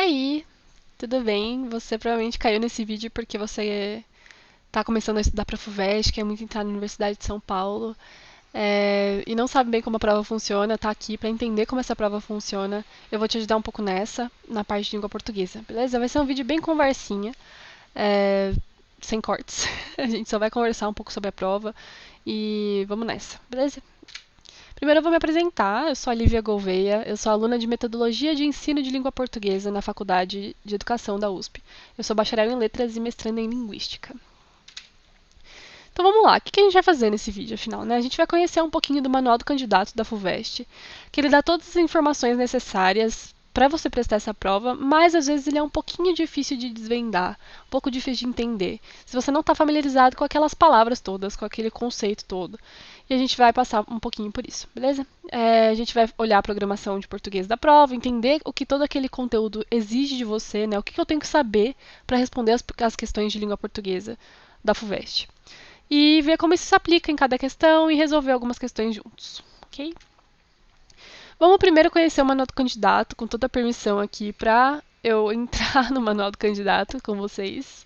aí, tudo bem? Você provavelmente caiu nesse vídeo porque você está começando a estudar para a FUVEST, quer muito entrar na Universidade de São Paulo, e não sabe bem como a prova funciona, tá aqui para entender como essa prova funciona. Eu vou te ajudar um pouco na parte de língua portuguesa, beleza? Vai ser um vídeo bem conversinha, é, sem cortes. A gente só vai conversar um pouco sobre a prova e vamos nessa, beleza? Primeiro eu vou me apresentar, eu sou a Lívia Gouveia, eu sou aluna de Metodologia de Ensino de Língua Portuguesa na Faculdade de Educação da USP. Eu sou bacharel em Letras e mestranda em Linguística. Então vamos lá, o que a gente vai fazer nesse vídeo, afinal? Né? A gente vai conhecer um pouquinho do Manual do Candidato da FUVEST, que ele dá todas as informações necessárias para você prestar essa prova, mas às vezes ele é um pouquinho difícil de desvendar, um pouco difícil de entender, se você não está familiarizado com aquelas palavras todas, com aquele conceito todo. E a gente vai passar um pouquinho por isso, beleza? A gente vai olhar a programação de português da prova, entender o que todo aquele conteúdo exige de você, né? O que eu tenho que saber para responder as questões de língua portuguesa da FUVEST. E ver como isso se aplica em cada questão e resolver algumas questões juntos, ok? Vamos primeiro conhecer o Manual do Candidato, com toda a permissão aqui para eu entrar no Manual do Candidato com vocês.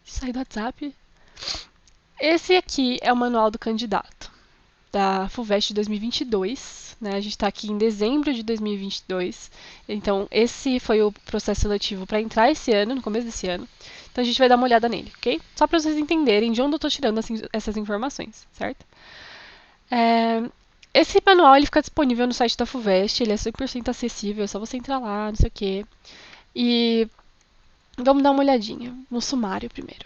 Sair do WhatsApp. Esse aqui é o Manual do Candidato da FUVEST 2022. Né? A gente está aqui em dezembro de 2022. Então, esse foi o processo seletivo para entrar esse ano, no começo desse ano. Então, a gente vai dar uma olhada nele, ok? Só para vocês entenderem de onde eu estou tirando essas informações, certo? Esse manual ele fica disponível no site da FUVEST, ele é 100% acessível, é só você entrar lá, não sei o quê. E vamos dar uma olhadinha no sumário primeiro.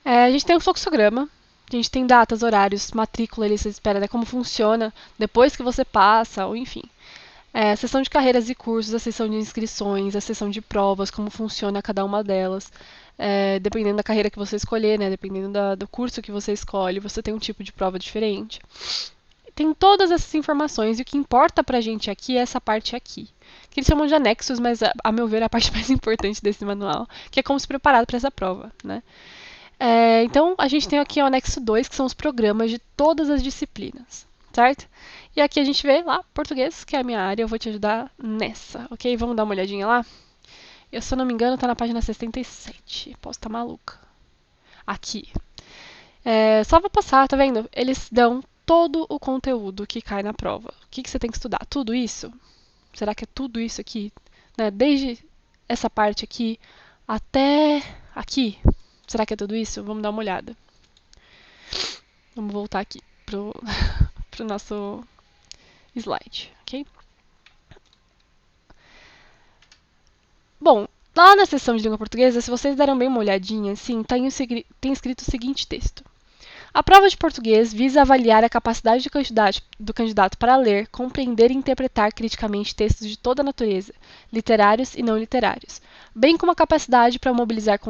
A gente tem um fluxograma, a gente tem datas, horários, matrícula, lista de espera, né, como funciona depois que você passa, ou enfim. A seção de carreiras e cursos, a seção de inscrições, a seção de provas, como funciona cada uma delas. Dependendo da carreira que você escolher, né, dependendo do curso que você escolhe, você tem um tipo de prova diferente. Tem todas essas informações e o que importa pra gente aqui é essa parte aqui, que eles chamam de anexos, mas a meu ver é a parte mais importante desse manual, que é como se preparar para essa prova, né? Então, a gente tem aqui o anexo 2, que são os programas de todas as disciplinas, certo? E aqui a gente vê lá, português, que é a minha área, eu vou te ajudar nessa, ok? Vamos dar uma olhadinha lá? Eu, se eu não me engano, tá na página 67, posso estar maluca. Aqui. Só vou passar, tá vendo? Eles dão todo o conteúdo que cai na prova. O que você tem que estudar? Tudo isso? Será que é tudo isso aqui? Né? Desde essa parte aqui até aqui? Será que é tudo isso? Vamos dar uma olhada. Vamos voltar aqui pro nosso slide, ok? Bom, lá na seção de língua portuguesa, se vocês deram bem uma olhadinha, sim, tem escrito o seguinte texto. A prova de português visa avaliar a capacidade do candidato para ler, compreender e interpretar criticamente textos de toda a natureza, literários e não literários, bem como a capacidade para mobilizar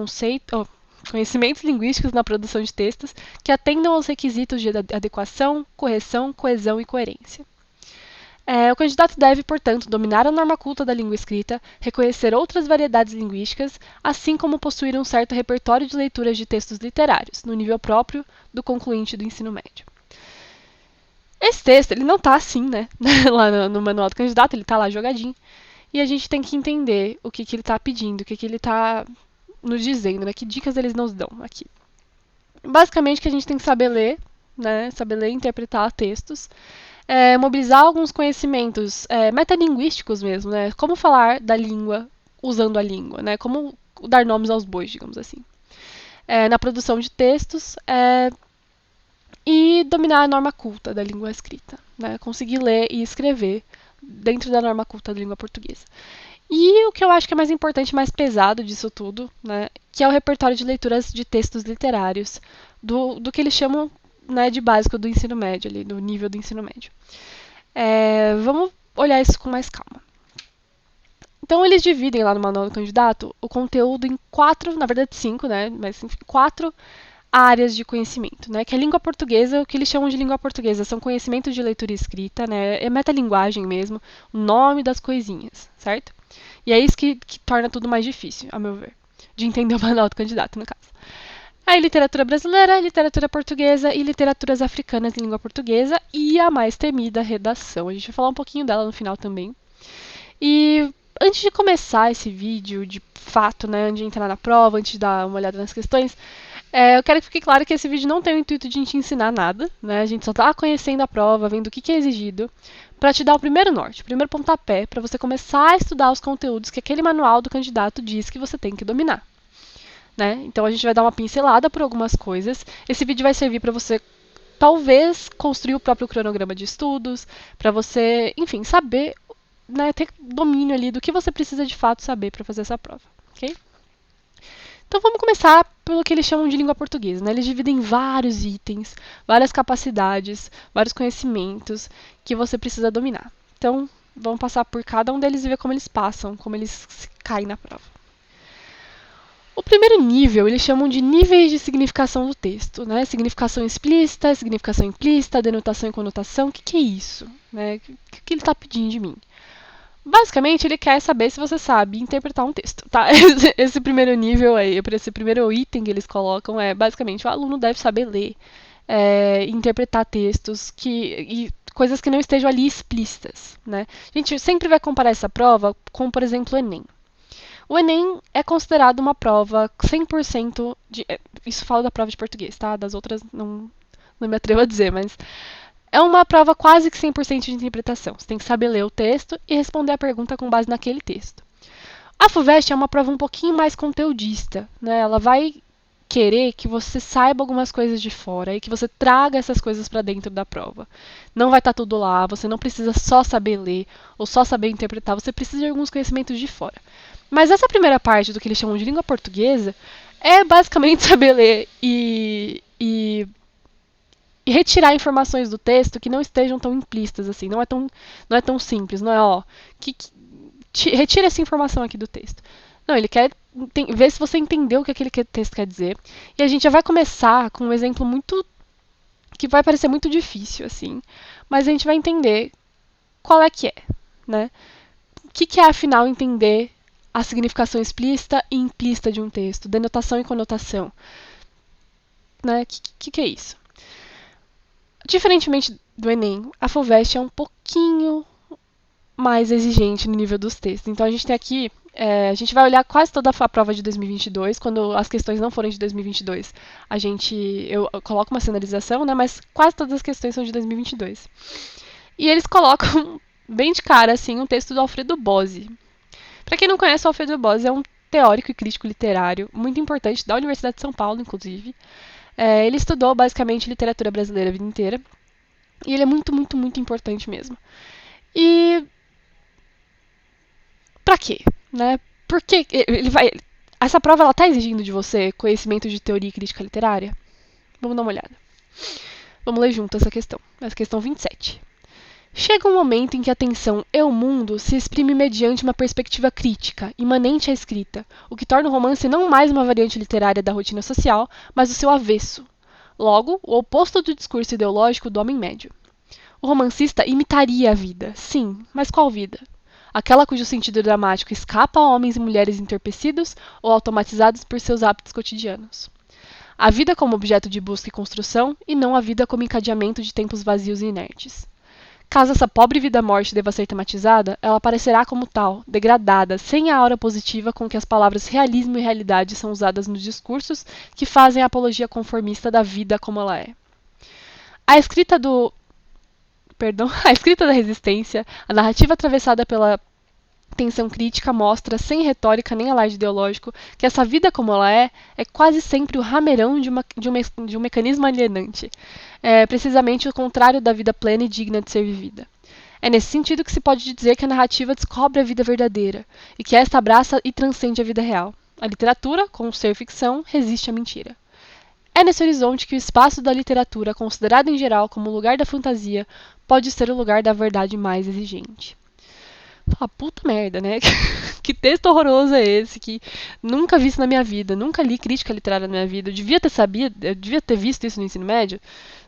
conhecimentos linguísticos na produção de textos que atendam aos requisitos de adequação, correção, coesão e coerência. O candidato deve, portanto, dominar a norma culta da língua escrita, reconhecer outras variedades linguísticas, assim como possuir um certo repertório de leituras de textos literários, no nível próprio do concluinte do ensino médio. Esse texto, ele não está assim, né? Lá no manual do candidato, ele está lá jogadinho. E a gente tem que entender o que ele está pedindo, o que ele está nos dizendo, né? Que dicas eles nos dão aqui. Basicamente, que a gente tem que saber ler, né? Saber ler e interpretar textos. Mobilizar alguns conhecimentos metalinguísticos mesmo, né? Como falar da língua usando a língua, né? Como dar nomes aos bois, digamos assim. Na produção de textos e dominar a norma culta da língua escrita, né? Conseguir ler e escrever dentro da norma culta da língua portuguesa. E o que eu acho que é mais importante, mais pesado disso tudo, né? Que é o repertório de leituras de textos literários, do que eles chamam, né, de básico do ensino médio, ali, do nível do ensino médio. Vamos olhar isso com mais calma. Então, eles dividem lá no manual do candidato o conteúdo em 4, na verdade 5, né, mas 4 áreas de conhecimento, né, que é a língua portuguesa, o que eles chamam de língua portuguesa são conhecimentos de leitura e escrita, né, é metalinguagem mesmo, o nome das coisinhas, certo? E é isso que torna tudo mais difícil, a meu ver, de entender o manual do candidato, no caso. Aí literatura brasileira, literatura portuguesa e literaturas africanas em língua portuguesa e a mais temida redação. A gente vai falar um pouquinho dela no final também. E antes de começar esse vídeo, de fato, né, antes de entrar na prova, antes de dar uma olhada nas questões, eu quero que fique claro que esse vídeo não tem o intuito de te ensinar nada, né? A gente só está conhecendo a prova, vendo o que é exigido, para te dar o primeiro norte, o primeiro pontapé, para você começar a estudar os conteúdos que aquele manual do candidato diz que você tem que dominar. Né? Então a gente vai dar uma pincelada por algumas coisas. Esse vídeo vai servir para você talvez construir o próprio cronograma de estudos, para você, enfim, saber, né, ter domínio ali do que você precisa de fato saber para fazer essa prova, ok? Então vamos começar pelo que eles chamam de língua portuguesa, né? Eles dividem em vários itens, várias capacidades, vários conhecimentos que você precisa dominar. Então vamos passar por cada um deles e ver como eles passam, como eles caem na prova. O primeiro nível, eles chamam de níveis de significação do texto, né? Significação explícita, significação implícita, denotação e conotação. O que é isso? Né? O que ele está pedindo de mim? Basicamente, ele quer saber se você sabe interpretar um texto, tá? Esse primeiro nível aí, esse primeiro item que eles colocam é, basicamente, o aluno deve saber ler, interpretar textos e coisas que não estejam ali explícitas, né? A gente sempre vai comparar essa prova com, por exemplo, o Enem. O Enem é considerado uma prova 100% de... Isso fala da prova de português, tá? Das outras não me atrevo a dizer, mas... É uma prova quase que 100% de interpretação. Você tem que saber ler o texto e responder a pergunta com base naquele texto. A FUVEST é uma prova um pouquinho mais conteudista, né? Ela vai querer que você saiba algumas coisas de fora e que você traga essas coisas para dentro da prova. Não vai estar tudo lá, você não precisa só saber ler ou só saber interpretar, você precisa de alguns conhecimentos de fora. Mas essa primeira parte do que eles chamam de língua portuguesa é basicamente saber ler e retirar informações do texto que não estejam tão implícitas assim. Não é tão simples, não é, retira essa informação aqui do texto. Não, ele quer ver se você entendeu o que aquele texto quer dizer. E a gente já vai começar com um exemplo que vai parecer muito difícil, assim. Mas a gente vai entender qual é que é, né? O que é, afinal, entender a significação explícita e implícita de um texto, denotação e conotação. Né? Que é isso? Diferentemente do Enem, a FUVEST é um pouquinho mais exigente no nível dos textos. Então a gente tem aqui, a gente vai olhar quase toda a prova de 2022, quando as questões não forem de 2022, eu coloco uma sinalização, né, mas quase todas as questões são de 2022. E eles colocam bem de cara assim um texto do Alfredo Bozzi. Para quem não conhece, o Alfredo Bozzi é um teórico e crítico literário muito importante da Universidade de São Paulo, inclusive. Ele estudou basicamente literatura brasileira a vida inteira. E ele é muito, muito, muito importante mesmo. E pra quê? Né? Porque essa prova ela tá exigindo de você conhecimento de teoria e crítica literária? Vamos dar uma olhada. Vamos ler junto essa questão 27. Chega um momento em que a tensão eu mundo se exprime mediante uma perspectiva crítica, imanente à escrita, o que torna o romance não mais uma variante literária da rotina social, mas o seu avesso. Logo, o oposto do discurso ideológico do homem médio. O romancista imitaria a vida, sim, mas qual vida? Aquela cujo sentido dramático escapa a homens e mulheres entorpecidos ou automatizados por seus hábitos cotidianos. A vida como objeto de busca e construção, e não a vida como encadeamento de tempos vazios e inertes. Caso essa pobre vida-morte deva ser tematizada, ela aparecerá como tal, degradada, sem a aura positiva com que as palavras realismo e realidade são usadas nos discursos que fazem a apologia conformista da vida como ela é. A escrita da resistência, a narrativa atravessada pela tensão crítica mostra, sem retórica nem alarde ideológico, que essa vida como ela é quase sempre o rameirão de um mecanismo alienante. É precisamente o contrário da vida plena e digna de ser vivida. É nesse sentido que se pode dizer que a narrativa descobre a vida verdadeira, e que esta abraça e transcende a vida real. A literatura, com ser ficção, resiste à mentira. É nesse horizonte que o espaço da literatura, considerado em geral como o lugar da fantasia, pode ser o lugar da verdade mais exigente. Ah, puta merda, né? Que texto horroroso é esse? Que nunca vi isso na minha vida. Nunca li crítica literária na minha vida. Eu devia ter visto isso no ensino médio.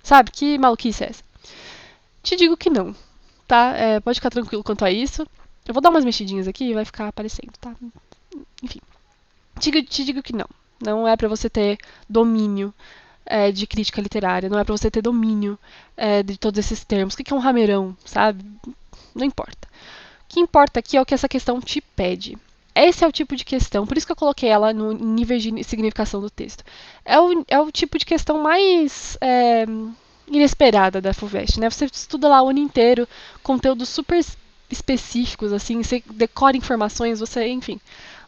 Sabe? Que maluquice é essa? Te digo que não, tá? Pode ficar tranquilo quanto a isso. Eu vou dar umas mexidinhas aqui e vai ficar aparecendo, tá? Enfim. Te digo que não. Não é pra você ter domínio de crítica literária. Não é pra você ter domínio de todos esses termos. O que é um rameirão, sabe? Não importa. que importa aqui é o que essa questão te pede. Esse é o tipo de questão, por isso que eu coloquei ela no nível de significação do texto. É o tipo de questão mais inesperada da FUVEST, né? Você estuda lá o ano inteiro, conteúdos super específicos, assim, você decora informações, você, enfim,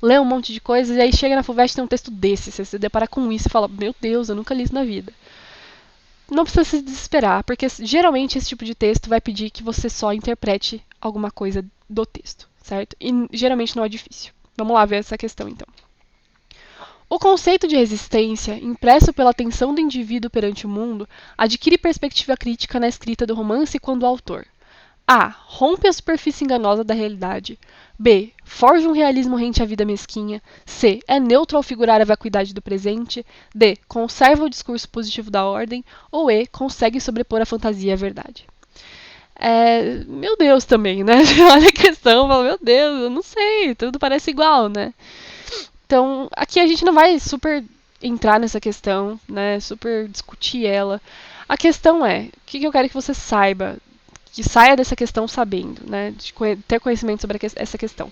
lê um monte de coisas, e aí chega na FUVEST e tem um texto desse, você se depara com isso e fala, meu Deus, eu nunca li isso na vida. Não precisa se desesperar, porque geralmente esse tipo de texto vai pedir que você só interprete alguma coisa do texto, certo? E geralmente não é difícil. Vamos lá ver essa questão, então. O conceito de resistência, impresso pela atenção do indivíduo perante o mundo, adquire perspectiva crítica na escrita do romance quando o autor A. Rompe a superfície enganosa da realidade. B. Forja um realismo rente à vida mesquinha. C. É neutro ao figurar a vacuidade do presente. D. Conserva o discurso positivo da ordem. Ou E. Consegue sobrepor a fantasia à verdade. Meu Deus também, né? Olha a questão, fala, meu Deus, eu não sei, tudo parece igual, né? Então, aqui a gente não vai super entrar nessa questão, né? Super discutir ela. A questão é, o que eu quero que você saiba, que saia dessa questão sabendo, né? De ter conhecimento sobre essa questão.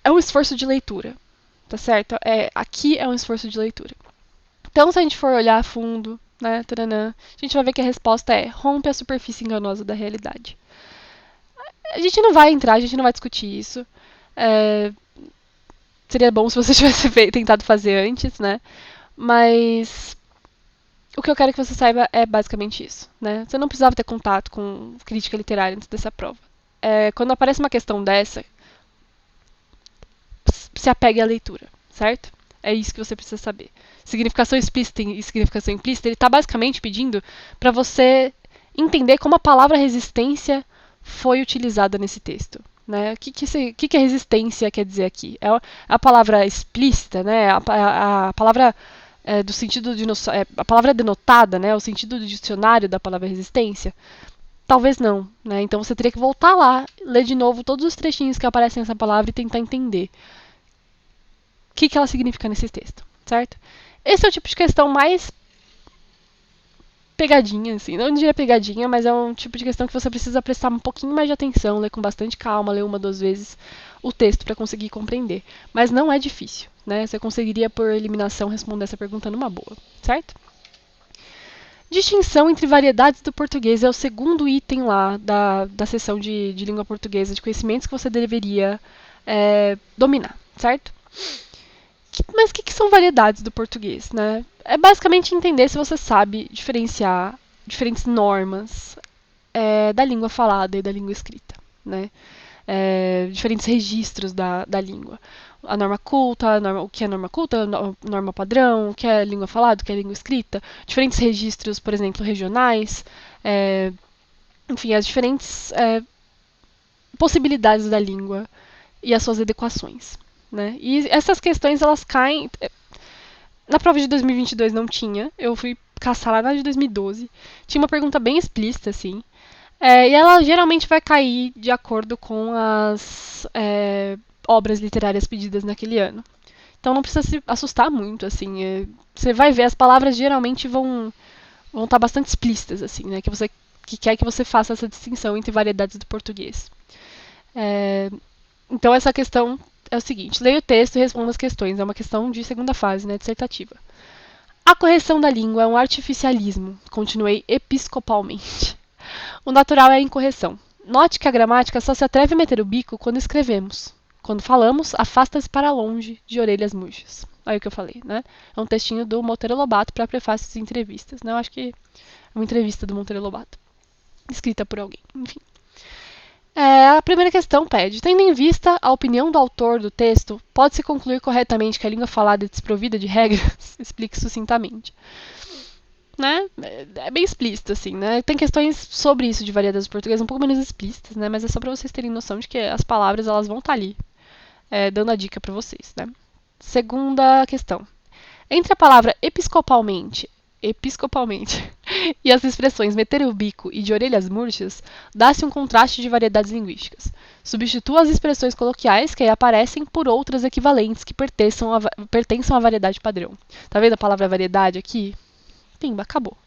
É um esforço de leitura, tá certo? Aqui é um esforço de leitura. Então, se a gente for olhar a fundo, né, taranã, a gente vai ver que a resposta é rompe a superfície enganosa da realidade. A gente não vai entrar, a gente não vai discutir isso. Seria bom se você tivesse tentado fazer antes, né? Mas o que eu quero que você saiba é basicamente isso, né? Você não precisava ter contato com crítica literária antes dessa prova. Quando aparece uma questão dessa, se apegue à leitura, certo? É isso que você precisa saber. Significação explícita e significação implícita, ele está basicamente pedindo para você entender como a palavra resistência foi utilizada nesse texto. Né? O que a resistência quer dizer aqui? É a palavra explícita, né? A palavra do sentido de a palavra denotada, né? O sentido do dicionário da palavra resistência? Talvez não, né? Então você teria que voltar lá, ler de novo todos os trechinhos que aparecem nessa palavra e tentar entender o que ela significa nesse texto, certo? Esse é o tipo de questão mais pegadinha, assim. Não diria pegadinha, mas é um tipo de questão que você precisa prestar um pouquinho mais de atenção, ler com bastante calma, ler uma, duas vezes o texto para conseguir compreender. Mas não é difícil, né? Você conseguiria, por eliminação, responder essa pergunta numa boa, certo? Distinção entre variedades do português é o segundo item lá da seção de língua portuguesa, de conhecimentos que você deveria dominar, certo? Mas o que são variedades do português, né? É basicamente entender se você sabe diferenciar diferentes normas da língua falada e da língua escrita, né? Diferentes registros da língua. A norma culta, o que é norma culta, a norma padrão, o que é língua falada, o que é língua escrita. Diferentes registros, por exemplo, regionais. Enfim, as diferentes possibilidades da língua e as suas adequações. Né? E essas questões, elas caem... Na prova de 2022 não tinha, eu fui caçar lá na de 2012. Tinha uma pergunta bem explícita, assim. E ela geralmente vai cair de acordo com as obras literárias pedidas naquele ano. Então não precisa se assustar muito, assim. Você vai ver, as palavras geralmente vão estar bastante explícitas, assim, né? Que quer que você faça essa distinção entre variedades do português. Então essa questão é o seguinte, leia o texto e responda as questões. É uma questão de segunda fase, né, dissertativa. A correção da língua é um artificialismo. Continuei episcopalmente. O natural é a incorreção. Note que a gramática só se atreve a meter o bico quando escrevemos. Quando falamos, afasta-se para longe de orelhas murchas. Aí o que eu falei, né? É um textinho do Monteiro Lobato para prefácios de entrevistas, né? Eu acho que é uma entrevista do Monteiro Lobato. Escrita por alguém, enfim. A primeira questão pede, tendo em vista a opinião do autor do texto, pode-se concluir corretamente que a língua falada é desprovida de regras? Explique sucintamente. Né? É bem explícito, assim, né? Tem questões sobre isso de variedades portuguesas um pouco menos explícitas, né? Mas é só para vocês terem noção de que as palavras, elas vão estar ali, dando a dica para vocês, né? Segunda questão. Entre a palavra episcopalmente e as expressões meter o bico e de orelhas murchas, dá-se um contraste de variedades linguísticas. Substitua as expressões coloquiais que aí aparecem por outras equivalentes que pertençam à variedade padrão. Tá vendo a palavra variedade aqui? Pimba, acabou.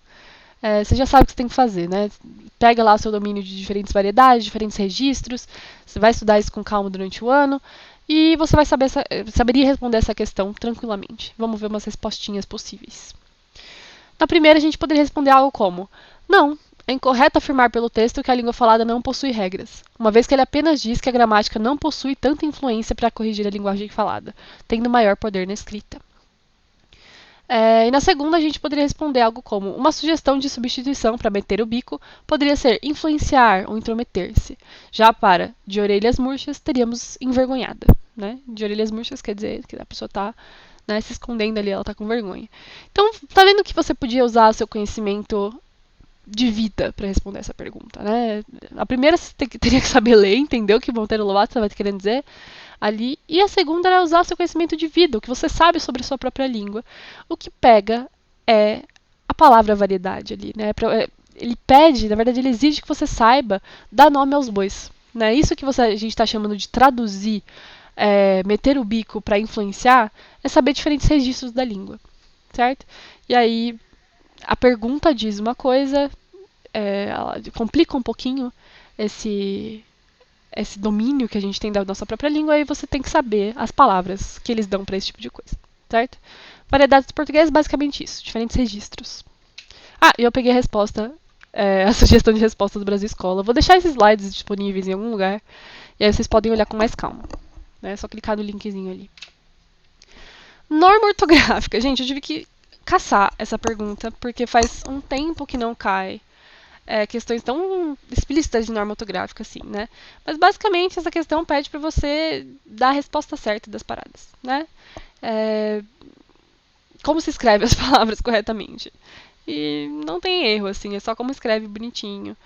Você já sabe o que você tem que fazer, né? Pega lá o seu domínio de diferentes variedades, diferentes registros, você vai estudar isso com calma durante o ano e você vai saberia responder essa questão tranquilamente. Vamos ver umas respostinhas possíveis. Na primeira, a gente poderia responder algo como: não, é incorreto afirmar pelo texto que a língua falada não possui regras, uma vez que ele apenas diz que a gramática não possui tanta influência para corrigir a linguagem falada, tendo maior poder na escrita. E na segunda, a gente poderia responder algo como: uma sugestão de substituição para meter o bico poderia ser influenciar ou intrometer-se. Já para de orelhas murchas, teríamos envergonhada. Né? De orelhas murchas quer dizer que a pessoa está, né, se escondendo ali, ela está com vergonha. Então, tá vendo que você podia usar o seu conhecimento de vida para responder essa pergunta, né? A primeira você teria que saber ler, entender o que Monteiro Lobato estava querendo dizer ali, e a segunda era usar o seu conhecimento de vida, o que você sabe sobre a sua própria língua. O que pega é a palavra variedade ali, né? Ele pede, na verdade, ele exige que você saiba dar nome aos bois, né? Isso que a gente está chamando de traduzir, meter o bico para influenciar, é saber diferentes registros da língua, certo? E aí a pergunta diz uma coisa, ela complica um pouquinho esse domínio que a gente tem da nossa própria língua, e você tem que saber as palavras que eles dão para esse tipo de coisa, certo? Variedades do português, basicamente isso, diferentes registros. E eu peguei a resposta, a sugestão de resposta do Brasil Escola. Vou deixar esses slides disponíveis em algum lugar, e aí vocês podem olhar com mais calma. Né? É só clicar no linkzinho ali. Norma ortográfica. Gente, eu tive que caçar essa pergunta, porque faz um tempo que não cai questões tão explícitas de norma ortográfica assim, né? Mas basicamente essa questão pede para você dar a resposta certa das paradas, né? Como se escreve as palavras corretamente. E não tem erro, assim, é só como escreve bonitinho.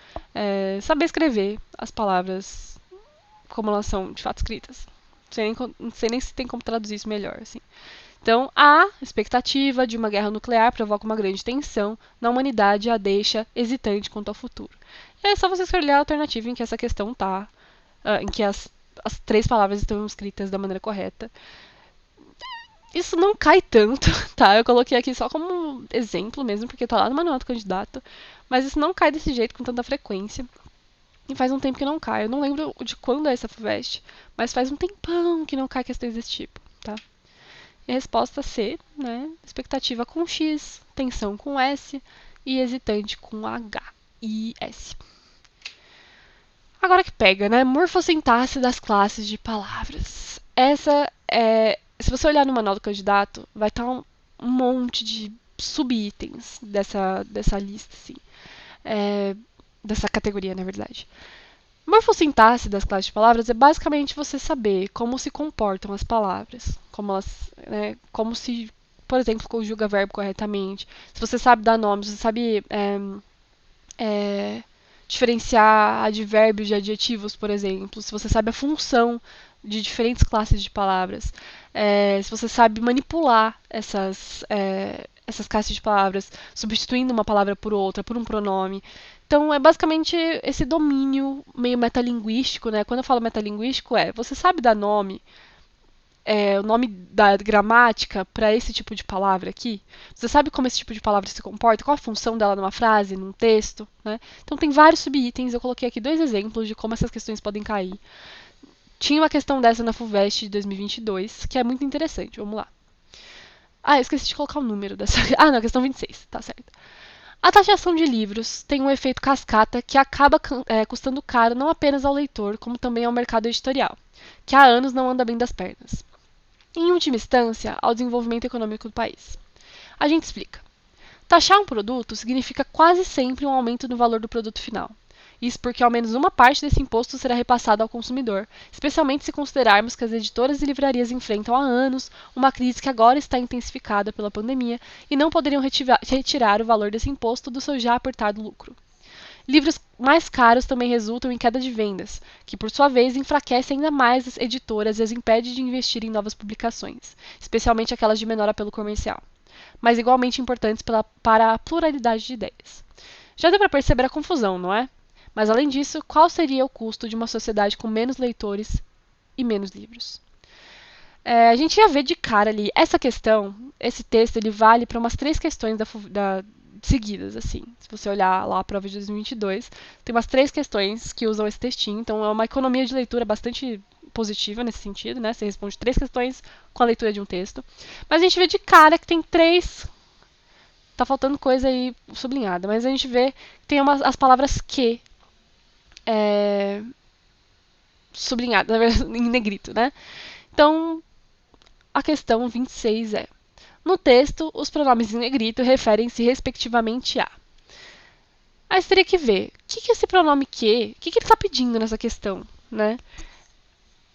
Saber escrever as palavras como elas são de fato escritas. Não sei nem se tem como traduzir isso melhor, assim. Então, a expectativa de uma guerra nuclear provoca uma grande tensão na humanidade e a deixa hesitante quanto ao futuro. E é só você escolher a alternativa em que essa questão está, em que as três palavras estão escritas da maneira correta. Isso não cai tanto, tá? Eu coloquei aqui só como exemplo mesmo, porque tá lá no manual do candidato. Mas isso não cai desse jeito com tanta frequência. E faz um tempo que não cai. Eu não lembro de quando é essa FUVEST, mas faz um tempão que não cai questões desse tipo, tá? E a resposta C, né? Expectativa com X, tensão com S e hesitante com H e S. Agora que pega, né? Morfossintaxe das classes de palavras. Essa se você olhar no manual do candidato, vai estar um monte de subitens dessa lista, assim. Dessa categoria, na verdade. Morfossintaxe das classes de palavras é basicamente você saber como se comportam as palavras, como se, por exemplo, conjuga verbo corretamente. Se você sabe dar nomes, se você sabe diferenciar advérbios de adjetivos, por exemplo, se você sabe a função de diferentes classes de palavras, se você sabe manipular essas classes de palavras, substituindo uma palavra por outra, por um pronome. Então, é basicamente esse domínio meio metalinguístico, né? Quando eu falo metalinguístico, você sabe dar nome, o nome da gramática para esse tipo de palavra aqui? Você sabe como esse tipo de palavra se comporta? Qual a função dela numa frase, num texto? Né? Então, tem vários subitens. Eu coloquei aqui 2 exemplos de como essas questões podem cair. Tinha uma questão dessa na FUVEST de 2022, que é muito interessante. Vamos lá. Eu esqueci de colocar o número dessa. Não, questão 26. Tá certo. A taxação de livros tem um efeito cascata que acaba custando caro não apenas ao leitor, como também ao mercado editorial, que há anos não anda bem das pernas. Em última instância, ao desenvolvimento econômico do país. A gente explica. Taxar um produto significa quase sempre um aumento no valor do produto final. Isso porque ao menos uma parte desse imposto será repassada ao consumidor, especialmente se considerarmos que as editoras e livrarias enfrentam há anos uma crise que agora está intensificada pela pandemia e não poderiam retirar o valor desse imposto do seu já apertado lucro. Livros mais caros também resultam em queda de vendas, que por sua vez enfraquece ainda mais as editoras e as impede de investir em novas publicações, especialmente aquelas de menor apelo comercial, mas igualmente importantes para a pluralidade de ideias. Já deu para perceber a confusão, não é? Mas além disso, qual seria o custo de uma sociedade com menos leitores e menos livros? A gente ia ver de cara ali, esse texto ele vale para umas 3 questões seguidas, assim. Se você olhar lá a prova de 2022, tem umas 3 questões que usam esse textinho, então é uma economia de leitura bastante positiva nesse sentido, né? Você responde 3 questões com a leitura de um texto. Mas a gente vê de cara que tem 3. Tá faltando coisa aí sublinhada, mas a gente vê que tem as palavras que sublinhadas, na verdade, em negrito, né? Então, a questão 26 é: no texto, os pronomes em negrito referem-se respectivamente a. Aí você teria que ver o que esse pronome que, o que ele está pedindo nessa questão, né?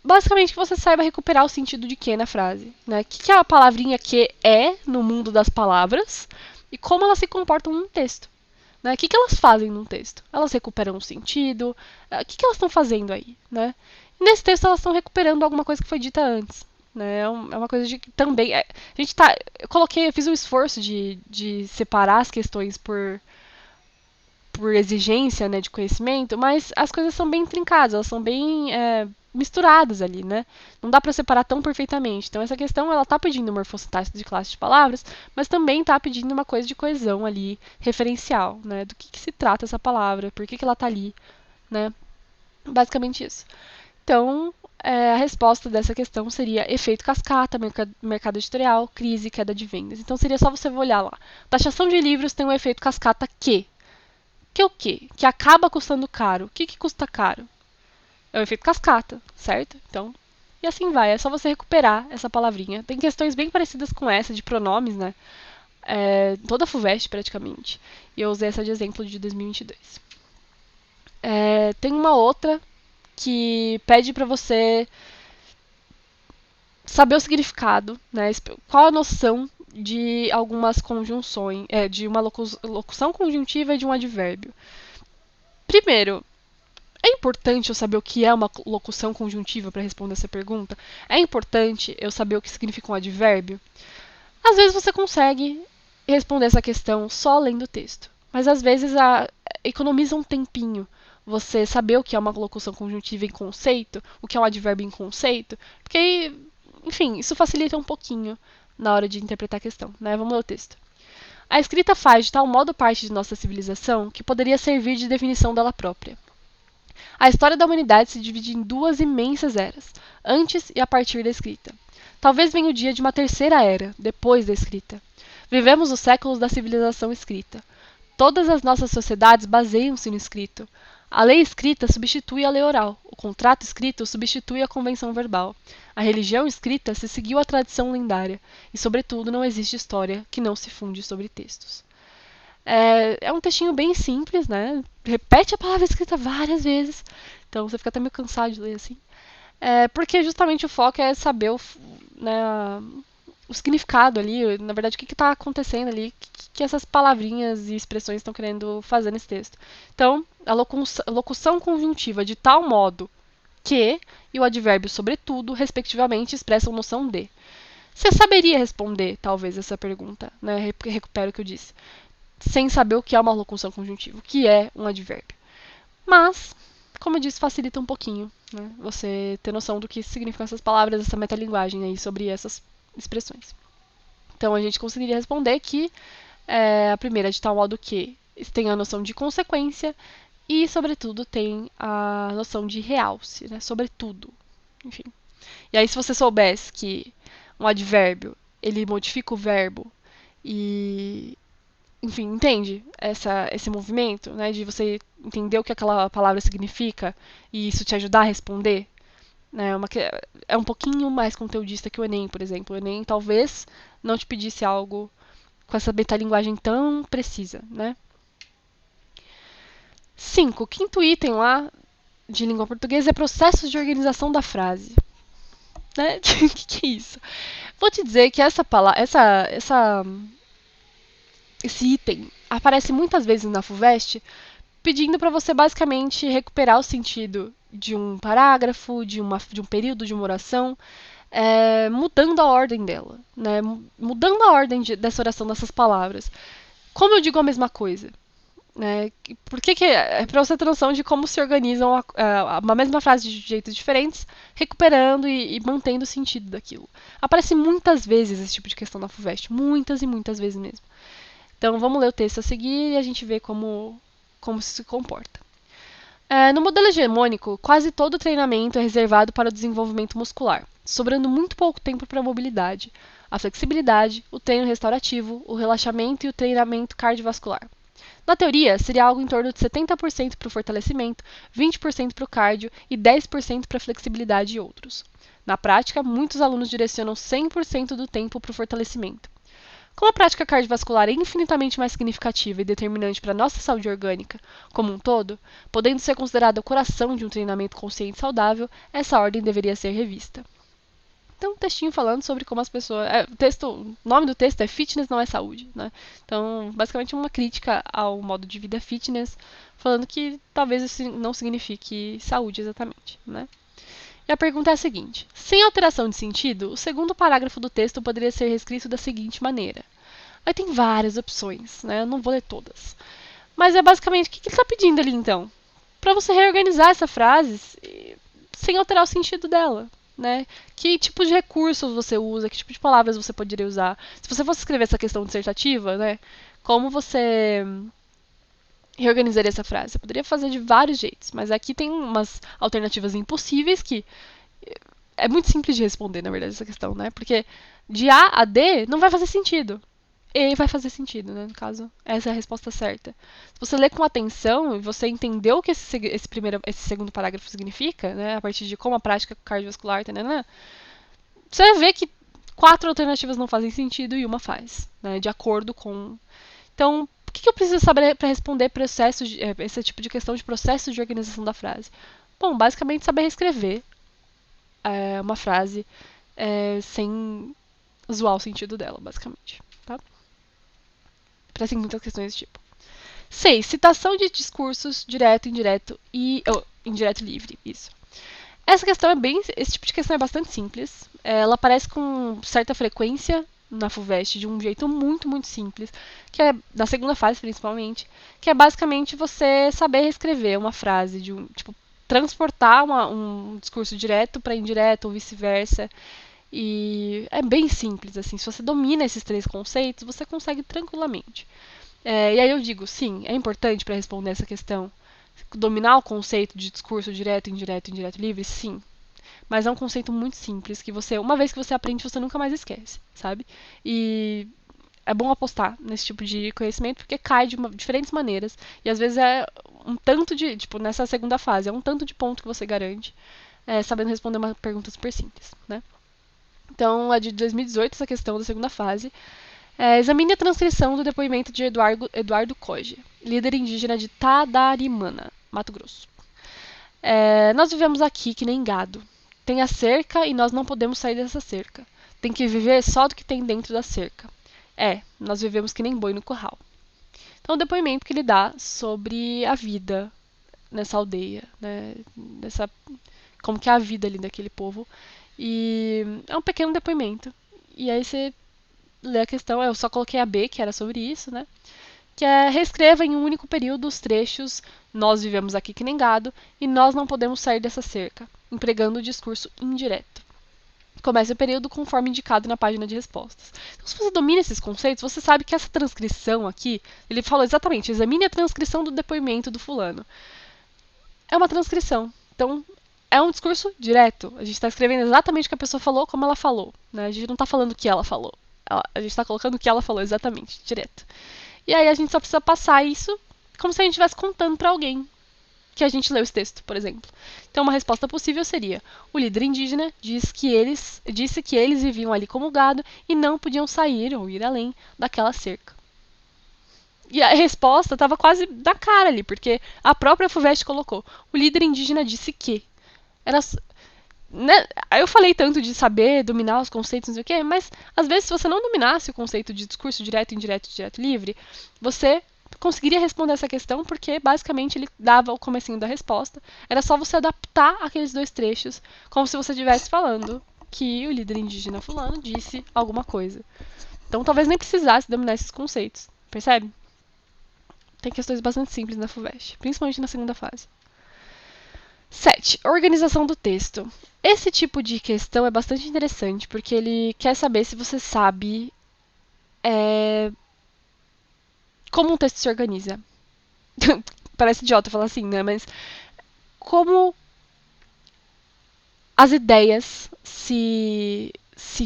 Basicamente que você saiba recuperar o sentido de que na frase, né? O que a palavrinha que é no mundo das palavras e como elas se comportam num texto. Né? O que elas fazem num texto? Elas recuperam o sentido? O que elas estão fazendo aí? Né? E nesse texto elas estão recuperando alguma coisa que foi dita antes. Né? É uma coisa de que também. A gente tá. Eu fiz um esforço de separar as questões por exigência, né, de conhecimento, mas as coisas são bem trincadas, elas são bem misturadas ali, né? Não dá para separar tão perfeitamente. Então essa questão ela tá pedindo morfossintaxe de classe de palavras, mas também tá pedindo uma coisa de coesão ali, referencial, né? Do que se trata essa palavra, por que ela tá ali, né? Basicamente isso. Então, a resposta dessa questão seria efeito cascata, mercado editorial, crise, queda de vendas. Então seria só você olhar lá. Taxação de livros tem um efeito cascata que é o quê? Que acaba custando caro. O que custa caro? É o efeito cascata, certo? Então, e assim vai. É só você recuperar essa palavrinha. Tem questões bem parecidas com essa, de pronomes, né? Toda a FUVEST, praticamente. E eu usei essa de exemplo de 2022. Tem uma outra que pede para você saber o significado, né? Qual a noção de algumas conjunções, de uma locução conjuntiva e de um advérbio. Primeiro, é importante eu saber o que é uma locução conjuntiva para responder essa pergunta? É importante eu saber o que significa um advérbio? Às vezes você consegue responder essa questão só lendo o texto, mas às vezes economiza um tempinho você saber o que é uma locução conjuntiva em conceito, o que é um advérbio em conceito, porque, enfim, isso facilita um pouquinho na hora de interpretar a questão, né? Vamos ler o texto. A escrita faz de tal modo parte de nossa civilização que poderia servir de definição dela própria. A história da humanidade se divide em 2 imensas eras, antes e a partir da escrita. Talvez venha o dia de uma terceira era, depois da escrita. Vivemos os séculos da civilização escrita. Todas as nossas sociedades baseiam-se no escrito. A lei escrita substitui a lei oral. O contrato escrito substitui a convenção verbal. A religião escrita se seguiu à tradição lendária. E, sobretudo, não existe história que não se funde sobre textos. É um textinho bem simples, né? Repete a palavra escrita várias vezes. Então você fica até meio cansado de ler assim. Porque justamente o foco é saber o significado ali, na verdade, o que está acontecendo ali, que essas palavrinhas e expressões estão querendo fazer nesse texto. Então, a locução conjuntiva de tal modo que e o advérbio sobretudo, respectivamente, expressam noção de. Você saberia responder, talvez, essa pergunta, né? Recupero o que eu disse. Sem saber o que é uma locução conjuntiva, o que é um advérbio. Mas, como eu disse, facilita um pouquinho, né? Você ter noção do que significam essas palavras, essa metalinguagem aí sobre essas expressões. Então, a gente conseguiria responder que a primeira, de tal modo que tem a noção de consequência e, sobretudo, tem a noção de realce, né? Sobretudo. Enfim. E aí, se você soubesse que um advérbio, ele modifica o verbo e... Enfim, entende esse movimento, né? De você entender o que aquela palavra significa e isso te ajudar a responder? Né, é um pouquinho mais conteudista que o Enem, por exemplo. O Enem talvez não te pedisse algo com essa metalinguagem tão precisa, né? 5. Quinto item lá de língua portuguesa é processos de organização da frase. Né? Que é isso? Vou te dizer que esse item aparece muitas vezes na FUVEST pedindo para você basicamente recuperar o sentido de um parágrafo, de um período de uma oração, mudando a ordem dela, né? Mudando a ordem dessa oração, dessas palavras. Como eu digo a mesma coisa? Né? Por que é para você ter noção de como se organizam uma mesma frase de jeitos diferentes, recuperando e mantendo o sentido daquilo. Aparece muitas vezes esse tipo de questão na FUVEST, muitas e muitas vezes mesmo. Então, vamos ler o texto a seguir e a gente vê como isso se comporta. No modelo hegemônico, quase todo o treinamento é reservado para o desenvolvimento muscular, sobrando muito pouco tempo para a mobilidade, a flexibilidade, o treino restaurativo, o relaxamento e o treinamento cardiovascular. Na teoria, seria algo em torno de 70% para o fortalecimento, 20% para o cardio e 10% para a flexibilidade e outros. Na prática, muitos alunos direcionam 100% do tempo para o fortalecimento. Como a prática cardiovascular é infinitamente mais significativa e determinante para a nossa saúde orgânica como um todo, podendo ser considerada o coração de um treinamento consciente e saudável, essa ordem deveria ser revista. Então, um textinho falando sobre como as pessoas. O nome do texto é Fitness não é saúde, né? Então, basicamente uma crítica ao modo de vida fitness, falando que talvez isso não signifique saúde exatamente, né? E a pergunta é a seguinte: sem alteração de sentido, o segundo parágrafo do texto poderia ser reescrito da seguinte maneira. Aí tem várias opções, né? Eu não vou ler todas. Mas é basicamente o que ele está pedindo ali então? Para você reorganizar essa frase sem alterar o sentido dela. Né? Que tipo de recursos você usa, que tipo de palavras você poderia usar. Se você fosse escrever essa questão dissertativa, né? Como você reorganizaria essa frase? Você poderia fazer de vários jeitos, mas aqui tem umas alternativas impossíveis que é muito simples de responder, na verdade, essa questão, né? Porque de A a D não vai fazer sentido. E vai fazer sentido, né? No caso, essa é a resposta certa. Se você ler com atenção e você entendeu o que esse segundo parágrafo significa, né? A partir de como a prática cardiovascular, né? Você vai ver que 4 alternativas não fazem sentido e uma faz, né? De acordo com. Então, o que eu preciso saber para responder esse tipo de questão de processo de organização da frase? Bom, basicamente saber escrever uma frase sem zoar o sentido dela, basicamente. Tá? Parecem muitas questões desse tipo. 6. Citação de discursos direto, indireto e. Indireto e livre. Isso. Essa questão é bem. Esse tipo de questão é bastante simples. Ela aparece com certa frequência na FUVEST de um jeito muito, muito simples, que é na segunda fase principalmente, que é basicamente você saber escrever uma frase de tipo, transportar um discurso direto para indireto ou vice-versa. E é bem simples, assim. Se você domina esses 3 conceitos, você consegue tranquilamente. E aí eu digo, sim, é importante para responder essa questão. Dominar o conceito de discurso direto, indireto livre, sim. Mas é um conceito muito simples, que você, uma vez que você aprende, você nunca mais esquece, sabe? E é bom apostar nesse tipo de conhecimento, porque cai de diferentes maneiras. E às vezes é um tanto de, tipo, nessa segunda fase, é um tanto de ponto que você garante, sabendo responder uma pergunta super simples, né? Então, é de 2018 essa questão da segunda fase. Examine a transcrição do depoimento de Eduardo Koji, líder indígena de Tadarimana, Mato Grosso. Nós vivemos aqui que nem gado. Tem a cerca e nós não podemos sair dessa cerca. Tem que viver só do que tem dentro da cerca. Nós vivemos que nem boi no curral. Então, o depoimento que ele dá sobre a vida nessa aldeia, né? Como que é a vida ali daquele povo. E é um pequeno depoimento. E aí você lê a questão, eu só coloquei a B, que era sobre isso, né? Que é reescreva em um único período os trechos nós vivemos aqui que nem gado e nós não podemos sair dessa cerca, empregando o discurso indireto. Comece o período conforme indicado na página de respostas. Então, se você domina esses conceitos, você sabe que essa transcrição aqui, ele falou exatamente, examine a transcrição do depoimento do fulano. É uma transcrição. Então, é um discurso direto. A gente está escrevendo exatamente o que a pessoa falou, como ela falou. Né? A gente não está falando o que ela falou. A gente está colocando o que ela falou exatamente, direto. E aí a gente só precisa passar isso como se a gente estivesse contando para alguém que a gente leu esse texto, por exemplo. Então, uma resposta possível seria: o líder indígena disse que eles viviam ali como gado e não podiam sair ou ir além daquela cerca. E a resposta estava quase na cara ali, porque a própria FUVEST colocou: o líder indígena disse que. Era, né? Eu falei tanto de saber dominar os conceitos, não sei o quê, mas às vezes se você não dominasse o conceito de discurso direto, indireto, direto, livre, você conseguiria responder essa questão porque basicamente ele dava o comecinho da resposta. Era só você adaptar aqueles 2 trechos, como se você estivesse falando que o líder indígena fulano disse alguma coisa. Então talvez nem precisasse dominar esses conceitos, percebe? Tem questões bastante simples na FUVEST, principalmente na segunda fase. 7. Organização do texto. Esse tipo de questão é bastante interessante, porque ele quer saber se você sabe como um texto se organiza. Parece idiota falar assim, né? Mas como as ideias se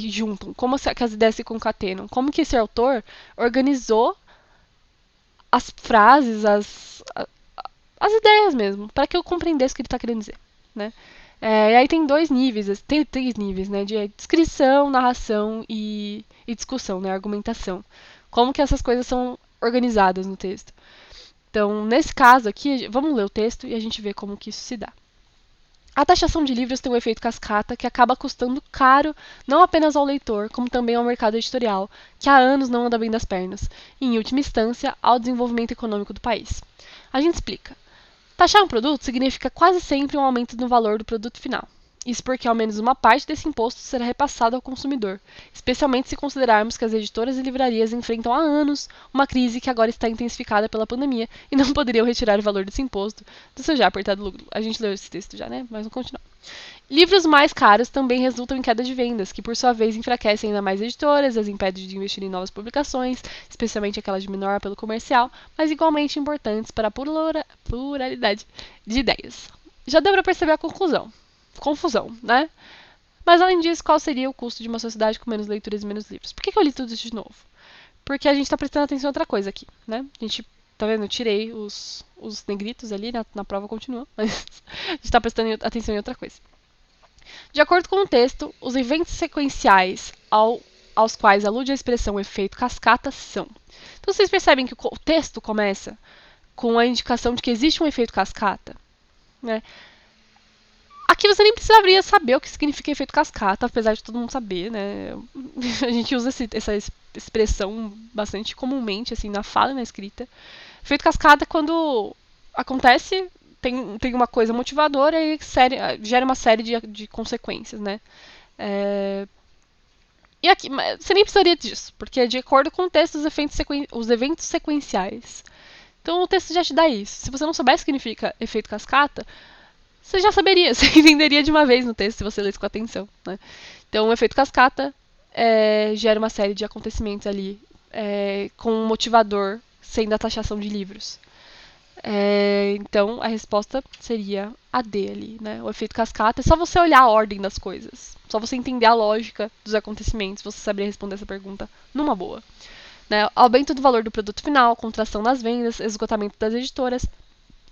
juntam, como que as ideias se concatenam, como que esse autor organizou as frases, as ideias mesmo, para que eu compreendesse o que ele está querendo dizer, né? E aí tem dois níveis, tem três níveis, né? De descrição, narração e discussão, né? Argumentação. Como que essas coisas são organizadas no texto. Então, nesse caso aqui, vamos ler o texto e a gente vê como que isso se dá. A taxação de livros tem um efeito cascata que acaba custando caro não apenas ao leitor, como também ao mercado editorial, que há anos não anda bem das pernas, e, em última instância, ao desenvolvimento econômico do país. A gente explica. Taxar um produto significa quase sempre um aumento no valor do produto final. Isso porque ao menos uma parte desse imposto será repassada ao consumidor, especialmente se considerarmos que as editoras e livrarias enfrentam há anos uma crise que agora está intensificada pela pandemia e não poderiam retirar o valor desse imposto do seu já apertado lucro. A gente leu esse texto já, né? Mas vamos continuar. Livros mais caros também resultam em queda de vendas, que por sua vez enfraquecem ainda mais editoras, as impedem de investir em novas publicações, especialmente aquelas de menor apelo comercial, mas igualmente importantes para a pluralidade de ideias. Já deu para perceber a confusão, né? Mas além disso, qual seria o custo de uma sociedade com menos leituras e menos livros? Por que eu li tudo isso de novo? Porque a gente está prestando atenção em outra coisa aqui, né? A gente, tá vendo? Eu tirei os negritos ali, na prova continua, mas a gente está prestando atenção em outra coisa. De acordo com o texto, os eventos sequenciais aos quais alude a expressão efeito cascata são. Então vocês percebem que o texto começa com a indicação de que existe um efeito cascata, né? Aqui você nem precisaria saber o que significa efeito cascata, apesar de todo mundo saber, né? A gente usa essa expressão bastante comumente, assim, na fala e na escrita. Efeito cascata é quando acontece, tem uma coisa motivadora e gera uma série de consequências, né? E aqui, você nem precisaria disso, porque é de acordo com o texto os eventos sequenciais. Então o texto já te dá isso. Se você não souber o que significa efeito cascata, você já saberia, você entenderia de uma vez no texto se você lesse com atenção, né? Então, o efeito cascata gera uma série de acontecimentos ali com um motivador sendo a taxação de livros. Então, a resposta seria a D ali, né? O efeito cascata é só você olhar a ordem das coisas, só você entender a lógica dos acontecimentos, você saberia responder essa pergunta numa boa. Né? Aumento do valor do produto final, contração nas vendas, esgotamento das editoras,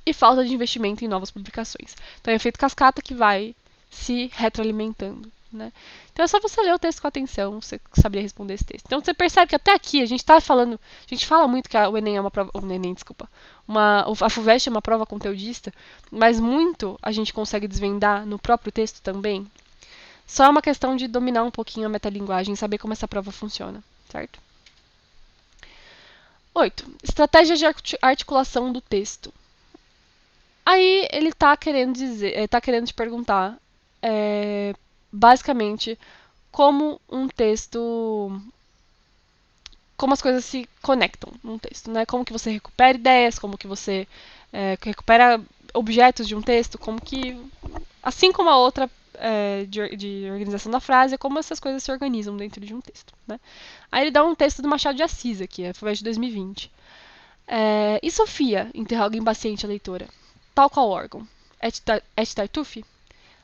e falta de investimento em novas publicações. Então é o efeito cascata que vai se retroalimentando, né? Então é só você ler o texto com atenção, você saberia responder esse texto. Então você percebe que até aqui a gente fala muito que o Enem é uma prova, a FUVEST é uma prova conteudista, mas muito a gente consegue desvendar no próprio texto também. Só é uma questão de dominar um pouquinho a metalinguagem e saber como essa prova funciona, certo? 8. Estratégia de articulação do texto. Aí ele tá querendo te perguntar, basicamente, como um texto, como as coisas se conectam num texto, né? Como que você recupera ideias, como que você recupera objetos de um texto, como que, assim como a outra de organização da frase, como essas coisas se organizam dentro de um texto, né? Aí ele dá um texto do Machado de Assis aqui, a FUVEST de 2020. E Sofia? Interroga impaciente a leitora. Tal qual órgão. Et Tartuffe?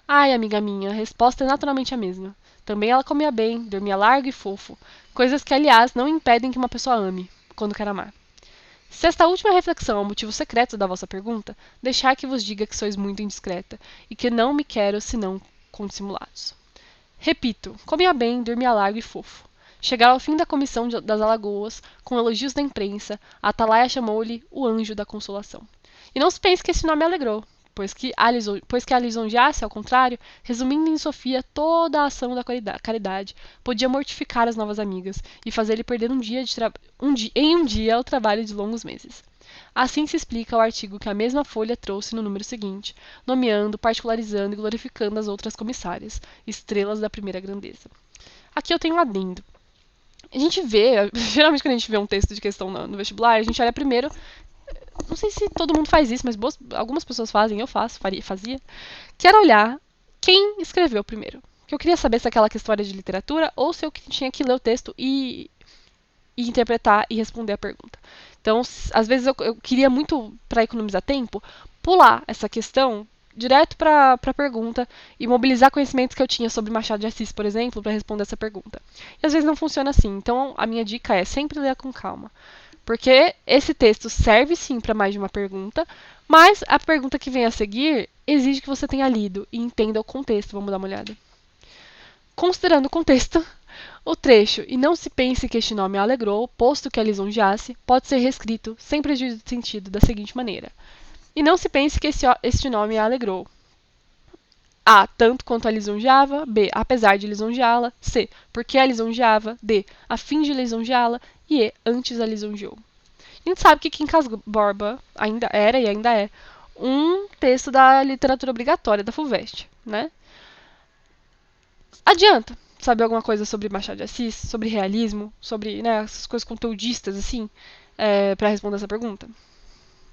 Ai, amiga minha, a resposta é naturalmente a mesma. Também ela comia bem, dormia largo e fofo. Coisas que, aliás, não impedem que uma pessoa ame, quando quer amar. Se esta última reflexão é o motivo secreto da vossa pergunta, deixai que vos diga que sois muito indiscreta, e que não me quero senão com dissimulados. Repito, comia bem, dormia largo e fofo. Chegara ao fim da comissão das Alagoas, com elogios da imprensa, a Atalaia chamou-lhe o anjo da consolação. E não se pense que esse nome alegrou, pois que a lisonjeasse, ao contrário, resumindo em Sofia toda a ação da caridade, podia mortificar as novas amigas e fazer-lhe perder em um dia o trabalho de longos meses. Assim se explica o artigo que a mesma Folha trouxe no número seguinte, nomeando, particularizando e glorificando as outras comissárias, estrelas da primeira grandeza. Aqui eu tenho um adendo. A gente vê, geralmente quando a gente vê um texto de questão no vestibular, a gente olha primeiro, não sei se todo mundo faz isso, mas algumas pessoas fazem, eu fazia, que era olhar quem escreveu primeiro. Que eu queria saber se aquela questão era de literatura ou se eu tinha que ler o texto e interpretar e responder a pergunta. Então, às vezes eu queria muito, para economizar tempo, pular essa questão direto para a pergunta e mobilizar conhecimentos que eu tinha sobre Machado de Assis, por exemplo, para responder essa pergunta. E às vezes não funciona assim. Então, a minha dica é sempre ler com calma. Porque esse texto serve sim para mais de uma pergunta, mas a pergunta que vem a seguir exige que você tenha lido e entenda o contexto. Vamos dar uma olhada. Considerando o contexto, o trecho "e não se pense que este nome a alegrou, posto que a lisonjeasse", pode ser reescrito, sem prejuízo de sentido, da seguinte maneira: "E não se pense que este nome a alegrou. A. Tanto quanto a lisonjeava. B. Apesar de lisonjeá-la. C. Porque a lisonjeava. D. A fim de lisonjeá-la. E E. Antes a lisonjeou." A gente sabe que Quincas Borba ainda era e ainda é um texto da literatura obrigatória da FUVEST, né? Adianta saber alguma coisa sobre Machado de Assis, sobre realismo, sobre, né, essas coisas conteudistas, assim, para responder essa pergunta?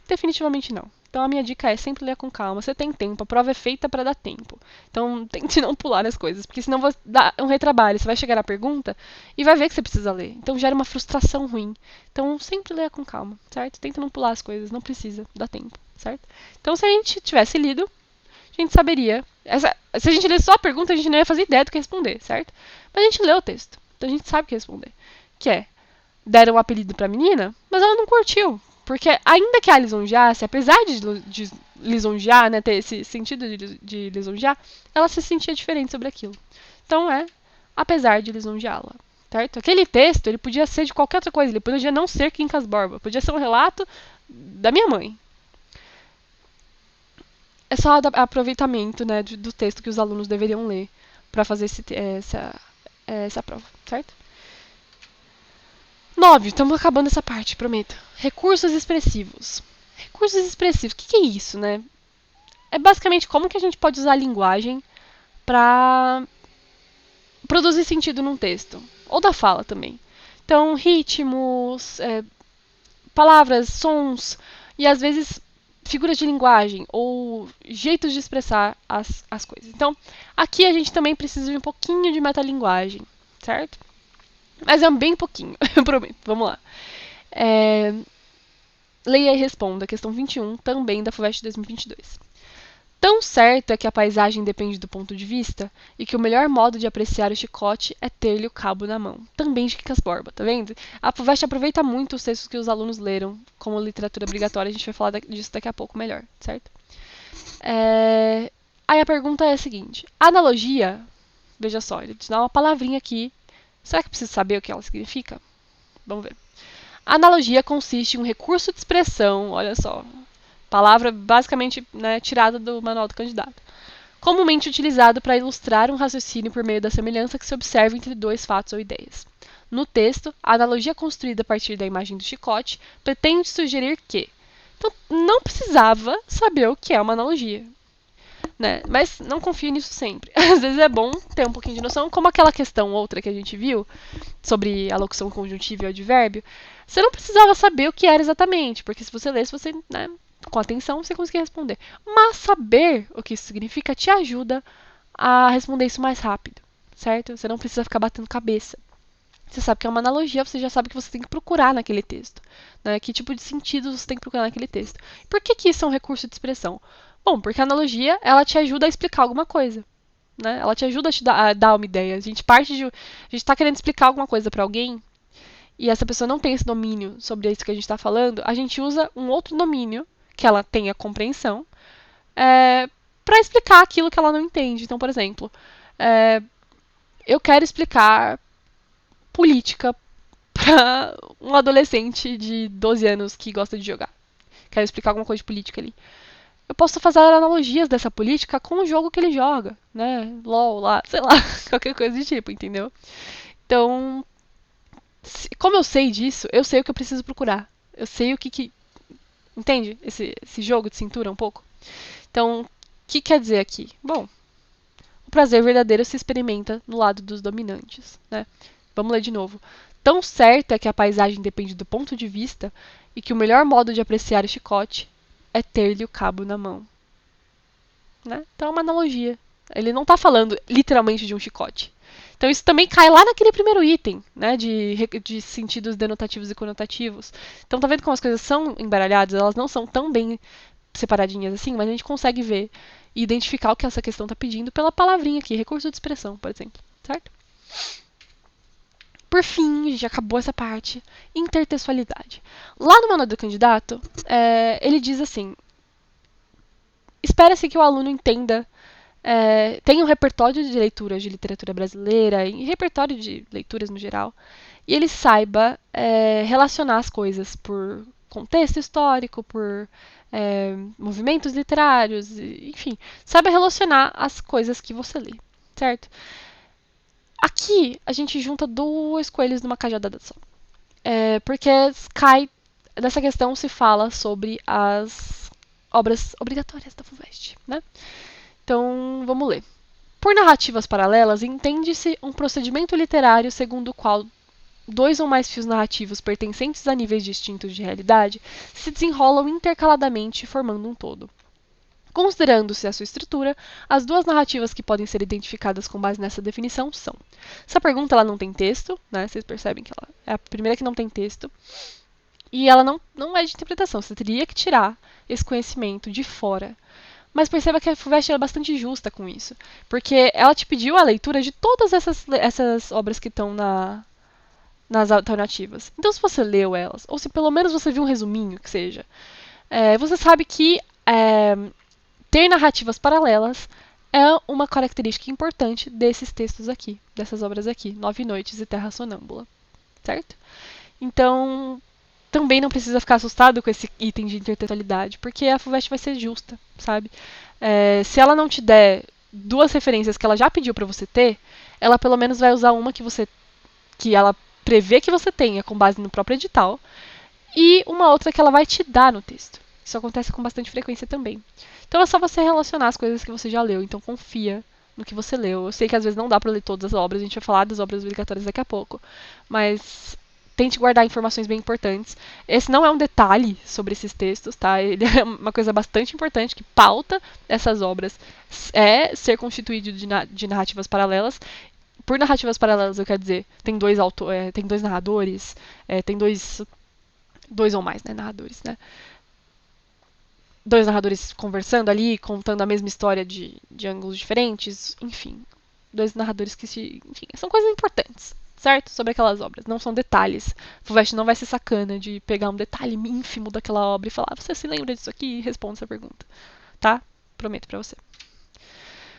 Definitivamente não. Então a minha dica é sempre ler com calma. Você tem tempo, a prova é feita para dar tempo. Então tente não pular as coisas, porque senão vai dar um retrabalho. Você vai chegar na pergunta e vai ver que você precisa ler. Então gera uma frustração ruim. Então sempre leia com calma, certo? Tenta não pular as coisas, não precisa, dá tempo, certo? Então se a gente tivesse lido, a gente saberia. Se a gente lesse só a pergunta, a gente não ia fazer ideia do que responder, certo? Mas a gente leu o texto, então a gente sabe o que responder. Que é, deram um apelido pra menina, mas ela não curtiu. Porque ainda que a lisonjeasse, apesar de lisonjear, né, ter esse sentido de lisonjear, ela se sentia diferente sobre aquilo. Então apesar de lisonjeá-la, certo? Aquele texto, ele podia ser de qualquer outra coisa, ele podia não ser Quincas Borba, podia ser um relato da minha mãe. É só aproveitamento, né, do texto que os alunos deveriam ler para fazer essa prova, certo? 9, estamos acabando essa parte, prometo. Recursos expressivos. Recursos expressivos, o que é isso, né? É basicamente como que a gente pode usar a linguagem para produzir sentido num texto. Ou da fala também. Então, ritmos, palavras, sons e às vezes figuras de linguagem ou jeitos de expressar as coisas. Então, aqui a gente também precisa de um pouquinho de metalinguagem, certo? Mas é bem pouquinho, eu prometo. Vamos lá. Leia e responda, questão 21, também da FUVEST 2022. Tão certo é que a paisagem depende do ponto de vista e que o melhor modo de apreciar o chicote é ter-lhe o cabo na mão. Também de Quincas Borba, tá vendo? A FUVEST aproveita muito os textos que os alunos leram como literatura obrigatória, a gente vai falar disso daqui a pouco melhor, certo? Aí a pergunta é a seguinte: analogia, veja só, ele te dá uma palavrinha aqui. Será que precisa saber o que ela significa? Vamos ver. A analogia consiste em um recurso de expressão, olha só, palavra basicamente, né, tirada do manual do candidato, comumente utilizado para ilustrar um raciocínio por meio da semelhança que se observa entre dois fatos ou ideias. No texto, a analogia construída a partir da imagem do chicote pretende sugerir que. Então, não precisava saber o que é uma analogia, né? Mas não confie nisso sempre. Às vezes é bom ter um pouquinho de noção, como aquela questão outra que a gente viu sobre a locução conjuntiva e o advérbio. Você não precisava saber o que era exatamente, porque se você lesse, você, né, com atenção, você conseguia responder. Mas saber o que isso significa te ajuda a responder isso mais rápido, certo? Você não precisa ficar batendo cabeça. Você sabe que é uma analogia, você já sabe que você tem que procurar naquele texto, né? Que tipo de sentido você tem que procurar naquele texto. Por que isso é um recurso de expressão? Bom, porque a analogia, ela te ajuda a explicar alguma coisa, né? Ela te ajuda a dar uma ideia. A gente está querendo explicar alguma coisa para alguém e essa pessoa não tem esse domínio sobre isso que a gente está falando, a gente usa um outro domínio que ela tenha compreensão para explicar aquilo que ela não entende. Então, por exemplo, eu quero explicar política para um adolescente de 12 anos que gosta de jogar. Quero explicar alguma coisa de política ali. Eu posso fazer analogias dessa política com o jogo que ele joga, né? LOL lá, sei lá, qualquer coisa do tipo, entendeu? Então, como eu sei disso, eu sei o que eu preciso procurar. Eu sei o que entende? Esse jogo de cintura um pouco. Então, o que quer dizer aqui? Bom, o prazer verdadeiro se experimenta no lado dos dominantes, né? Vamos ler de novo. Tão certo é que a paisagem depende do ponto de vista e que o melhor modo de apreciar o chicote é ter-lhe o cabo na mão. Né? Então é uma analogia. Ele não está falando literalmente de um chicote. Então isso também cai lá naquele primeiro item, né, de sentidos denotativos e conotativos. Então tá vendo como as coisas são embaralhadas, elas não são tão bem separadinhas assim, mas a gente consegue ver e identificar o que essa questão está pedindo pela palavrinha aqui, recurso de expressão, por exemplo, certo? Por fim, já acabou essa parte, intertextualidade. Lá no manual do candidato, ele diz assim, espera-se que o aluno entenda, tenha um repertório de leituras de literatura brasileira e repertório de leituras no geral, e ele saiba relacionar as coisas por contexto histórico, por movimentos literários, enfim, saiba relacionar as coisas que você lê, certo? Aqui a gente junta dois coelhos numa cajadada só. Porque cai nessa questão se fala sobre as obras obrigatórias da FUVEST, né? Então, vamos ler. Por narrativas paralelas, entende-se um procedimento literário segundo o qual dois ou mais fios narrativos pertencentes a níveis distintos de realidade se desenrolam intercaladamente, formando um todo. Considerando-se a sua estrutura, as duas narrativas que podem ser identificadas com base nessa definição são: essa pergunta ela não tem texto, né? Vocês percebem que ela é a primeira que não tem texto, e ela não é de interpretação, você teria que tirar esse conhecimento de fora. Mas perceba que a FUVEST é bastante justa com isso, porque ela te pediu a leitura de todas essas obras que estão nas alternativas. Então, se você leu elas, ou se pelo menos você viu um resuminho, que seja, você sabe que ter narrativas paralelas é uma característica importante desses textos aqui, dessas obras aqui, Nove Noites e Terra Sonâmbula, certo? Então, também não precisa ficar assustado com esse item de intertextualidade, porque a FUVEST vai ser justa, sabe? Se ela não te der duas referências que ela já pediu para você ter, ela pelo menos vai usar uma que ela prevê que você tenha com base no próprio edital, e uma outra que ela vai te dar no texto. Isso acontece com bastante frequência também. Então é só você relacionar as coisas que você já leu, então confia no que você leu. Eu sei que às vezes não dá para ler todas as obras, a gente vai falar das obras obrigatórias daqui a pouco, mas tente guardar informações bem importantes. Esse não é um detalhe sobre esses textos, tá? Ele é uma coisa bastante importante que pauta essas obras é ser constituído de narrativas paralelas. Por narrativas paralelas, eu quero dizer, tem dois narradores, tem dois ou mais, né, narradores, né? Dois narradores conversando ali, contando a mesma história de ângulos diferentes, enfim. Dois narradores que enfim, são coisas importantes, certo? Sobre aquelas obras, não são detalhes. FUVEST não vai ser sacana de pegar um detalhe ínfimo daquela obra e falar: você se lembra disso aqui? E responde essa pergunta, tá? Prometo pra você.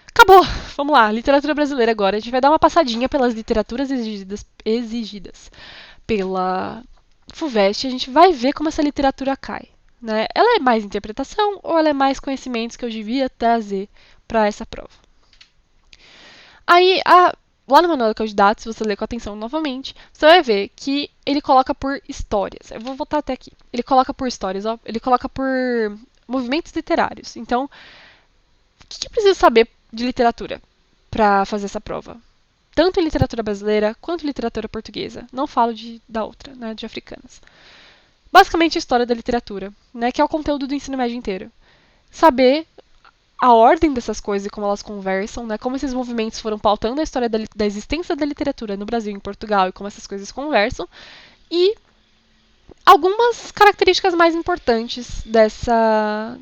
Acabou! Vamos lá, literatura brasileira agora. A gente vai dar uma passadinha pelas literaturas exigidas pela FUVEST. A gente vai ver como essa literatura cai. Né? Ela é mais interpretação ou ela é mais conhecimentos que eu devia trazer para essa prova? Aí, lá no manual do candidato, se você ler com atenção novamente, você vai ver que ele coloca por histórias. Eu vou voltar até aqui. Ele coloca por histórias, ó, ele coloca por movimentos literários. Então, o que eu preciso saber de literatura para fazer essa prova? Tanto em literatura brasileira quanto em literatura portuguesa. Não falo da outra, né, de africanas. Basicamente, a história da literatura, né, que é o conteúdo do ensino médio inteiro. Saber a ordem dessas coisas e como elas conversam, né, como esses movimentos foram pautando a história da existência da literatura no Brasil e em Portugal e como essas coisas conversam, e algumas características mais importantes dessa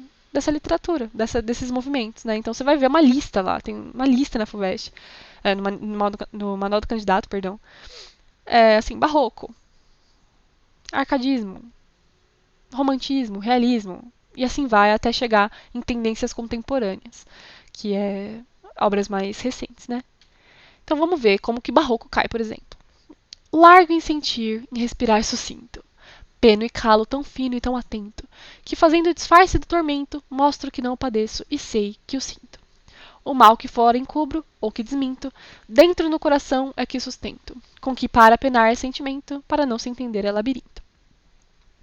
literatura, desses movimentos. Né? Então você vai ver uma lista lá, tem uma lista na FUVEST, no manual do candidato, perdão. Assim, barroco, arcadismo, romantismo, realismo, e assim vai até chegar em tendências contemporâneas, que é obras mais recentes, né? Então vamos ver como que barroco cai, por exemplo. Largo em sentir, em respirar sucinto, peno e calo tão fino e tão atento, que fazendo disfarce do tormento, mostro que não o padeço e sei que o sinto. O mal que fora encubro, ou que desminto, dentro no coração é que sustento, com que para penar é sentimento, para não se entender é labirinto.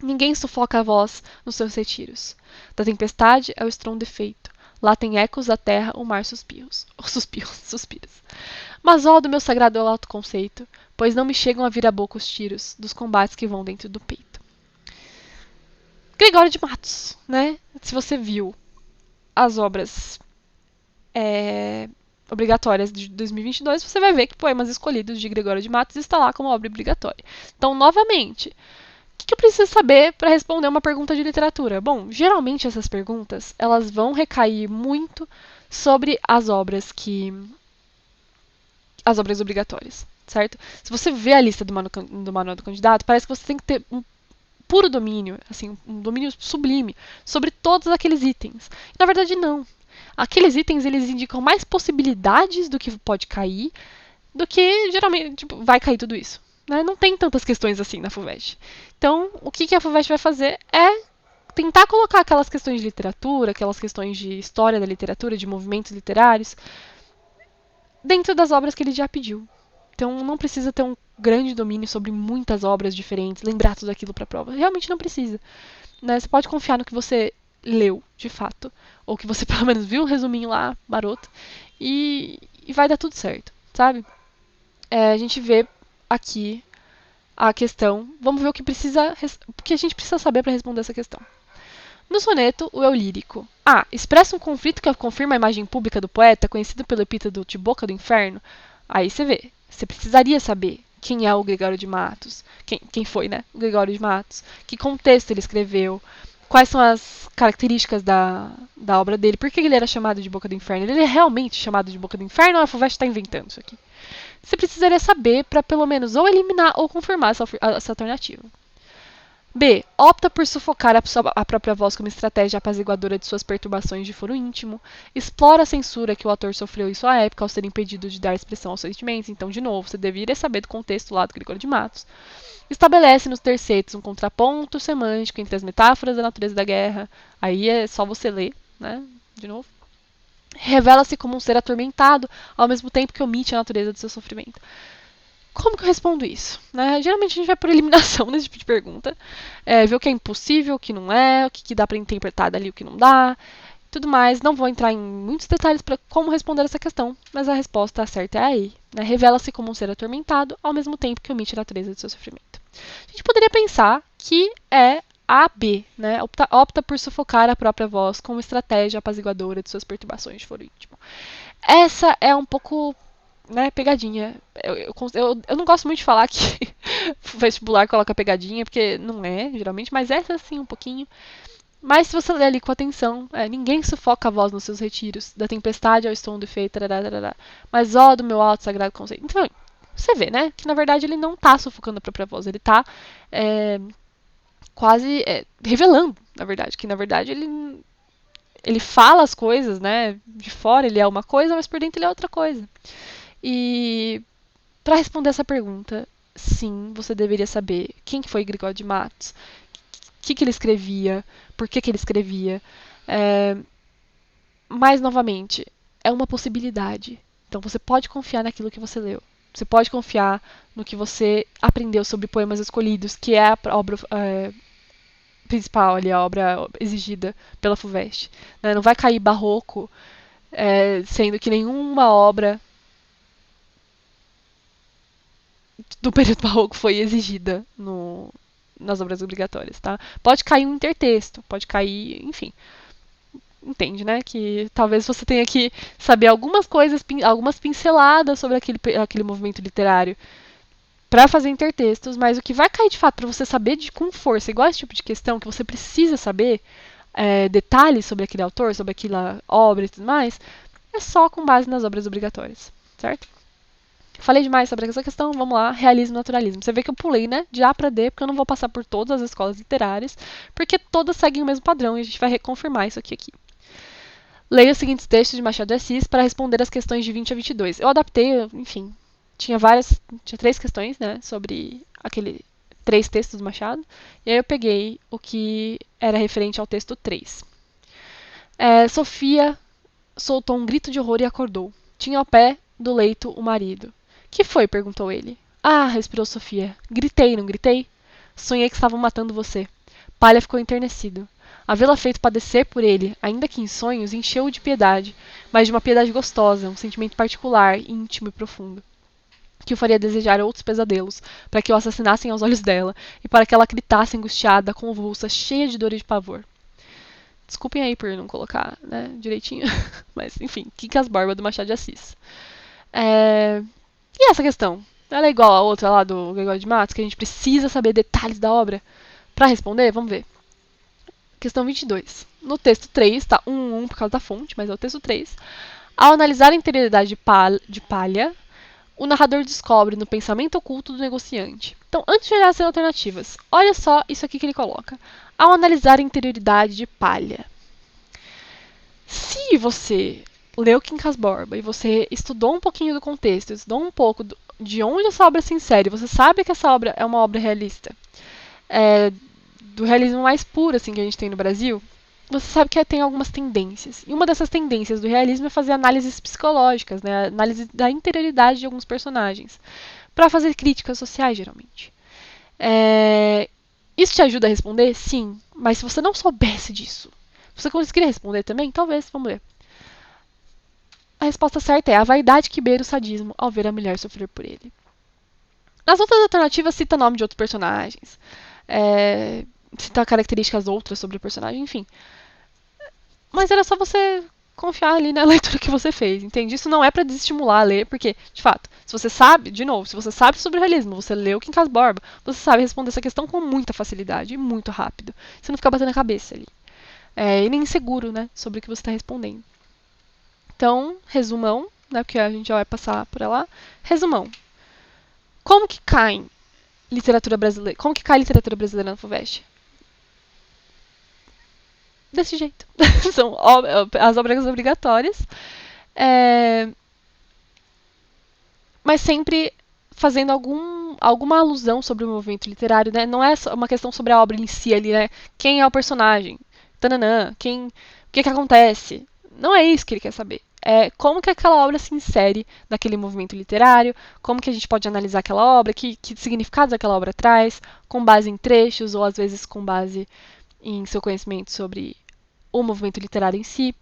Ninguém sufoca a voz nos seus retiros. Da tempestade é o estrondo efeito. Lá tem ecos da terra, o mar suspiros. Mas ó do meu sagrado autoconceito, pois não me chegam a vir à boca os tiros dos combates que vão dentro do peito. Gregório de Matos, né? Se você viu as obras obrigatórias de 2022, você vai ver que Poemas Escolhidos de Gregório de Matos está lá como obra obrigatória. Então, novamente, o que eu preciso saber para responder uma pergunta de literatura? Bom, geralmente essas perguntas elas vão recair muito sobre as obras obrigatórias, certo? Se você vê a lista do manual do candidato, parece que você tem que ter um puro domínio, assim, um domínio sublime sobre todos aqueles itens. E, na verdade, não. Aqueles itens eles indicam mais possibilidades do que pode cair do que geralmente tipo, vai cair tudo isso. Né? Não tem tantas questões assim na FUVEST. Então, o que a FUVEST vai fazer é tentar colocar aquelas questões de literatura, aquelas questões de história da literatura, de movimentos literários, dentro das obras que ele já pediu. Então, não precisa ter um grande domínio sobre muitas obras diferentes, lembrar tudo aquilo para a prova. Realmente não precisa. Né? Você pode confiar no que você leu, de fato, ou que você pelo menos viu um resuminho lá, maroto, e vai dar tudo certo, sabe? A gente vê aqui a questão. Vamos ver o que a gente precisa saber para responder essa questão. No soneto, o eu lírico. Expressa um conflito que confirma a imagem pública do poeta, conhecido pelo epíteto de Boca do Inferno. Aí você vê. Você precisaria saber quem é o Gregório de Matos. Quem foi, né? O Gregório de Matos. Que contexto ele escreveu. Quais são as características da obra dele. Por que ele era chamado de Boca do Inferno? Ele é realmente chamado de Boca do Inferno ou a FUVEST está inventando isso aqui? Você precisaria saber para pelo menos ou eliminar ou confirmar essa alternativa. B. Opta por sufocar a própria voz como estratégia apaziguadora de suas perturbações de foro íntimo. Explora a censura que o autor sofreu em sua época ao ser impedido de dar expressão aos sentimentos. Então, de novo, você deveria saber do contexto lá do Gregório de Matos. Estabelece nos tercetos um contraponto semântico entre as metáforas da natureza da guerra. Aí é só você ler, né? De novo. Revela-se como um ser atormentado, ao mesmo tempo que omite a natureza do seu sofrimento. Como que eu respondo isso? Né? Geralmente a gente vai por eliminação nesse tipo de pergunta. Ver o que é impossível, o que não é, o que dá para interpretar dali, o que não dá, tudo mais. Não vou entrar em muitos detalhes para como responder essa questão, mas a resposta certa é aí. Né? Revela-se como um ser atormentado, ao mesmo tempo que omite a natureza do seu sofrimento. A gente poderia pensar que é a B, né? Opta por sufocar a própria voz como estratégia apaziguadora de suas perturbações de foro íntimo. Essa é um pouco, né, pegadinha. Eu não gosto muito de falar que o vestibular coloca pegadinha, porque não é, geralmente, mas essa sim um pouquinho. Mas se você ler ali com atenção, ninguém sufoca a voz nos seus retiros, da tempestade ao estom do efeito, tarará, tarará, mas ó do meu alto sagrado conceito. Então, você vê, né, que na verdade ele não tá sufocando a própria voz, ele tá quase revelando, na verdade, que na verdade ele fala as coisas, né, de fora ele é uma coisa, mas por dentro ele é outra coisa. E para responder essa pergunta, sim, você deveria saber quem que foi Gregório de Matos, o que ele escrevia, por que ele escrevia. Mas, novamente, é uma possibilidade. Então você pode confiar naquilo que você leu. Você pode confiar no que você aprendeu sobre Poemas Escolhidos, que é a obra principal ali, a obra exigida pela FUVEST. Não vai cair barroco, sendo que nenhuma obra do período barroco foi exigida nas obras obrigatórias, tá? Pode cair um intertexto, pode cair, enfim. Entende, né? Que talvez você tenha que saber algumas coisas, algumas pinceladas sobre aquele movimento literário para fazer intertextos, mas o que vai cair de fato para você saber com força, igual esse tipo de questão que você precisa saber detalhes sobre aquele autor, sobre aquela obra e tudo mais, é só com base nas obras obrigatórias, certo? Falei demais sobre essa questão, vamos lá, realismo e naturalismo. Você vê que eu pulei, né, de A para D, porque eu não vou passar por todas as escolas literárias, porque todas seguem o mesmo padrão e a gente vai reconfirmar isso aqui. Leia os seguintes textos de Machado de Assis para responder as questões de 20 a 22. Eu adaptei, enfim, tinha 3 questões, né, sobre aquele 3 textos do Machado, e aí eu peguei o que era referente ao texto 3. Sofia soltou um grito de horror e acordou. Tinha ao pé do leito o marido. Que foi? Perguntou ele. Respirou Sofia. Gritei, não gritei? Sonhei que estavam matando você. Palha ficou enternecido. Havê-la feito padecer por ele, ainda que em sonhos, encheu-o de piedade, mas de uma piedade gostosa, um sentimento particular, íntimo e profundo, que o faria desejar outros pesadelos, para que o assassinassem aos olhos dela, e para que ela gritasse angustiada, convulsa, cheia de dor e de pavor. Desculpem aí por não colocar, né, direitinho. Mas, enfim, Quincas Borba do Machado de Assis. E essa questão? Ela é igual a outra lá do Gregório de Matos, que a gente precisa saber detalhes da obra para responder? Vamos ver. Questão 22. No texto 3, tá 1 por causa da fonte, mas é o texto 3. Ao analisar a interioridade de Palha, o narrador descobre no pensamento oculto do negociante. Então, antes de olhar as alternativas, olha só isso aqui que ele coloca. Ao analisar a interioridade de Palha. Se você leu Quincas Borba e você estudou um pouquinho do contexto, estudou um pouco de onde essa obra se insere, você sabe que essa obra é uma obra realista, do realismo mais puro assim, que a gente tem no Brasil, você sabe que tem algumas tendências. E uma dessas tendências do realismo é fazer análises psicológicas, né? Análise da interioridade de alguns personagens, para fazer críticas sociais, geralmente. Isso te ajuda a responder? Sim. Mas se você não soubesse disso, você conseguiria responder também? Talvez, vamos ver. A resposta certa é a vaidade que beira o sadismo ao ver a mulher sofrer por ele. Nas outras alternativas, cita nome de outros personagens, cita características outras sobre o personagem, enfim. Mas era só você confiar ali na leitura que você fez, entende? Isso não é para desestimular a ler, porque, de fato, se você sabe, de novo, se você sabe sobre o realismo, você leu Quincas Borba, você sabe responder essa questão com muita facilidade e muito rápido. Você não fica batendo a cabeça ali. E nem inseguro, né, sobre o que você está respondendo. Então, resumão, né, porque a gente já vai passar por lá. Resumão. Como que cai literatura brasileira? Como que cai literatura brasileira na FUVEST? Desse jeito. São as obras obrigatórias, mas sempre fazendo alguma alusão sobre o movimento literário, né? Não é só uma questão sobre a obra em si ali, né? Quem é o personagem? Tananã, o que acontece? Não é isso que ele quer saber. É como que aquela obra se insere naquele movimento literário, como que a gente pode analisar aquela obra, que significados aquela obra traz, com base em trechos ou às vezes com base em seu conhecimento sobre o movimento literário em si.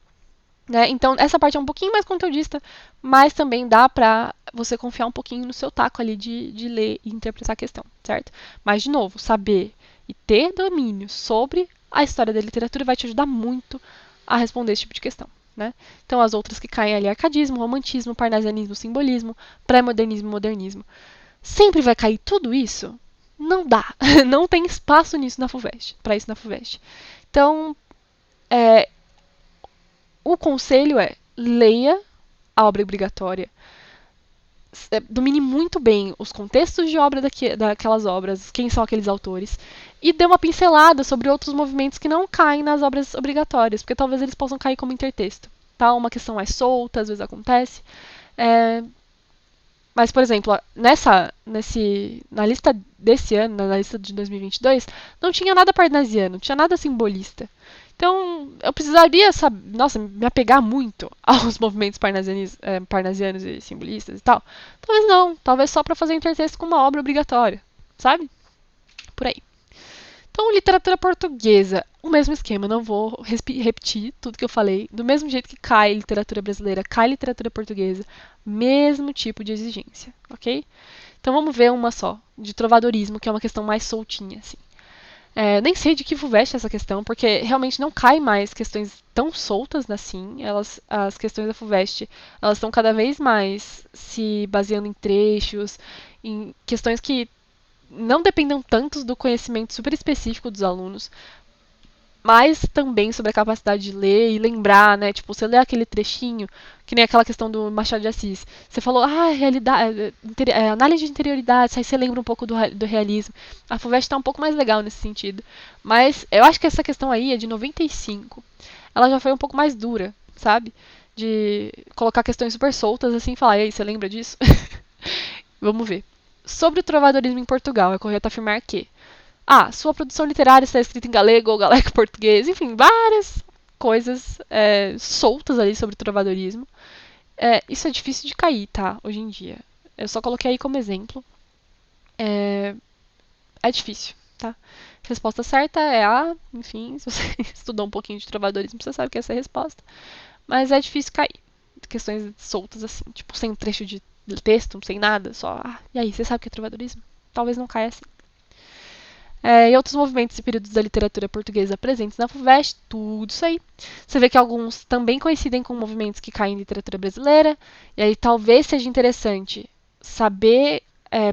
Né? Então, essa parte é um pouquinho mais conteudista, mas também dá pra você confiar um pouquinho no seu taco ali de ler e interpretar a questão, certo? Mas, de novo, saber e ter domínio sobre a história da literatura vai te ajudar muito a responder esse tipo de questão. Né? Então, as outras que caem ali, arcadismo, romantismo, parnasianismo, simbolismo, pré-modernismo, modernismo. Sempre vai cair tudo isso? Não dá. Não tem espaço nisso na FUVEST, para isso na FUVEST. Então, o conselho é leia a obra obrigatória, domine muito bem os contextos de obra daquelas obras, quem são aqueles autores, e dê uma pincelada sobre outros movimentos que não caem nas obras obrigatórias, porque talvez eles possam cair como intertexto. Tá? Uma questão mais solta, às vezes acontece. Mas, por exemplo, na lista desse ano, na lista de 2022, não tinha nada parnasiano, não tinha nada simbolista. Então, eu precisaria, me apegar muito aos movimentos parnasianos e simbolistas e tal. Talvez não, talvez só para fazer intertexto com uma obra obrigatória, sabe? Por aí. Então, literatura portuguesa, o mesmo esquema, não vou repetir tudo que eu falei. Do mesmo jeito que cai literatura brasileira, cai literatura portuguesa, mesmo tipo de exigência, ok? Então vamos ver uma só, de trovadorismo, que é uma questão mais soltinha, assim. Nem sei de que FUVEST é essa questão, porque realmente não cai mais questões tão soltas assim. As questões da FUVEST, elas estão cada vez mais se baseando em trechos, em questões que não dependam tanto do conhecimento super específico dos alunos, mas também sobre a capacidade de ler e lembrar, né? Tipo, você lê aquele trechinho, que nem aquela questão do Machado de Assis. Você falou, realidade, análise de interioridade, aí você lembra um pouco do realismo. A FUVEST tá um pouco mais legal nesse sentido. Mas eu acho que essa questão aí é de 95. Ela já foi um pouco mais dura, sabe? De colocar questões super soltas assim e falar, e aí, você lembra disso? Vamos ver. Sobre o trovadorismo em Portugal, é correto afirmar que sua produção literária está escrita em galego ou galego-português, enfim, várias coisas soltas ali sobre o trovadorismo. Isso é difícil de cair, tá? Hoje em dia. Eu só coloquei aí como exemplo. É difícil, tá? Resposta certa é A, enfim, se você estudou um pouquinho de trovadorismo, você sabe que essa é a resposta. Mas é difícil cair. Questões soltas assim, tipo, sem um trecho de texto, sem nada, só. E aí, você sabe o que é trovadorismo? Talvez não caia assim. E outros movimentos e períodos da literatura portuguesa presentes na FUVEST, tudo isso aí. Você vê que alguns também coincidem com movimentos que caem em literatura brasileira, e aí talvez seja interessante saber,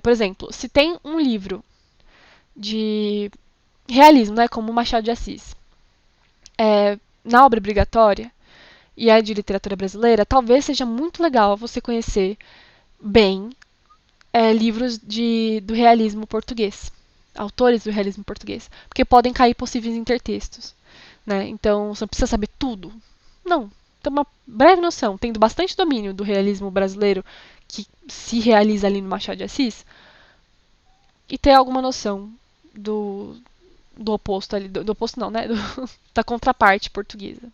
por exemplo, se tem um livro de realismo, né, como Machado de Assis, na obra obrigatória, e é de literatura brasileira, talvez seja muito legal você conhecer bem livros do realismo português, autores do realismo português, porque podem cair possíveis intertextos. Né? Então, você não precisa saber tudo. Não. Tem uma breve noção, tendo bastante domínio do realismo brasileiro que se realiza ali no Machado de Assis, e ter alguma noção do oposto ali, do oposto não, né? Da contraparte portuguesa.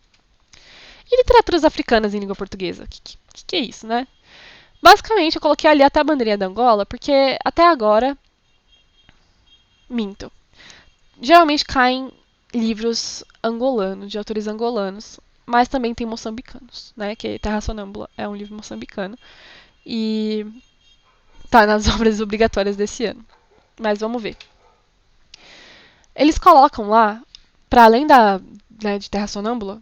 E literaturas africanas em língua portuguesa? Que é isso, né? Basicamente, eu coloquei ali até a bandeirinha da Angola, porque até agora, minto. Geralmente caem livros angolanos, de autores angolanos, mas também tem moçambicanos, né? Que Terra Sonâmbula é um livro moçambicano e tá nas obras obrigatórias desse ano. Mas vamos ver. Eles colocam lá, para além de Terra Sonâmbula,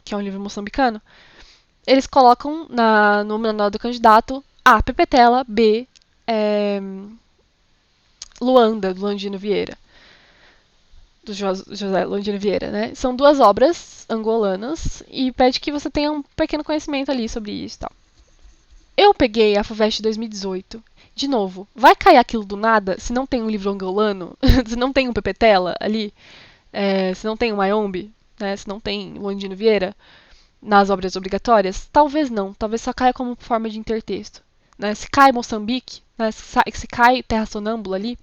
que é um livro moçambicano, eles colocam no manual do candidato A. Pepetela, B. Luanda, do Landino Vieira. Do José Landino Vieira, né? São duas obras angolanas e pede que você tenha um pequeno conhecimento ali sobre isso e tal. Eu peguei a FUVEST 2018. De novo, vai cair aquilo do nada se não tem um livro angolano? Se não tem um Pepetela ali? Se não tem um Mayombe? Né? Se não tem o Landino Vieira nas obras obrigatórias? Talvez não. Talvez só caia como forma de intertexto. Né? Se cai Moçambique, né? se cai Terra Sonâmbula ali,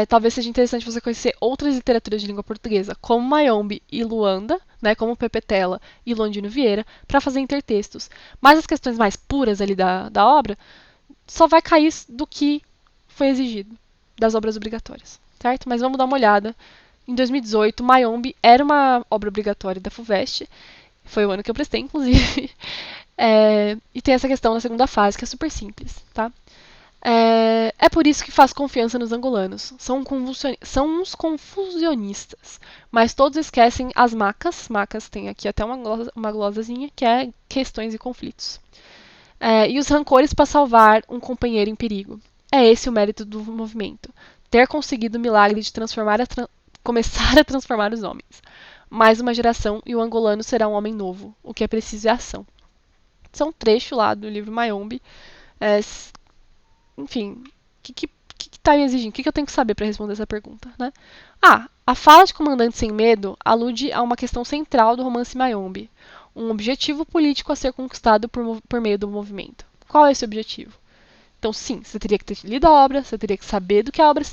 talvez seja interessante você conhecer outras literaturas de língua portuguesa, como Mayombe e Luanda, né, como Pepetela e Landino Vieira, para fazer intertextos. Mas as questões mais puras ali da obra só vai cair do que foi exigido das obras obrigatórias, certo? Mas vamos dar uma olhada. Em 2018, Mayombe era uma obra obrigatória da FUVEST, foi o ano que eu prestei, inclusive, e tem essa questão na segunda fase, que é super simples, tá? É por isso que faz confiança nos angolanos. São uns confusionistas. Mas todos esquecem as macas. Macas tem aqui até uma glosazinha, que é questões e conflitos. E os rancores para salvar um companheiro em perigo. É esse o mérito do movimento. Ter conseguido o milagre de começar a transformar os homens. Mais uma geração e o angolano será um homem novo. O que é preciso é ação. Isso é um trecho lá do livro Mayombe. Enfim, o que está me exigindo? O que eu tenho que saber para responder essa pergunta? Né? A fala de Comandante Sem Medo alude a uma questão central do romance Mayombe, um objetivo político a ser conquistado por meio do movimento. Qual é esse objetivo? Então, sim, você teria que ter lido a obra, você teria que saber do que a obra,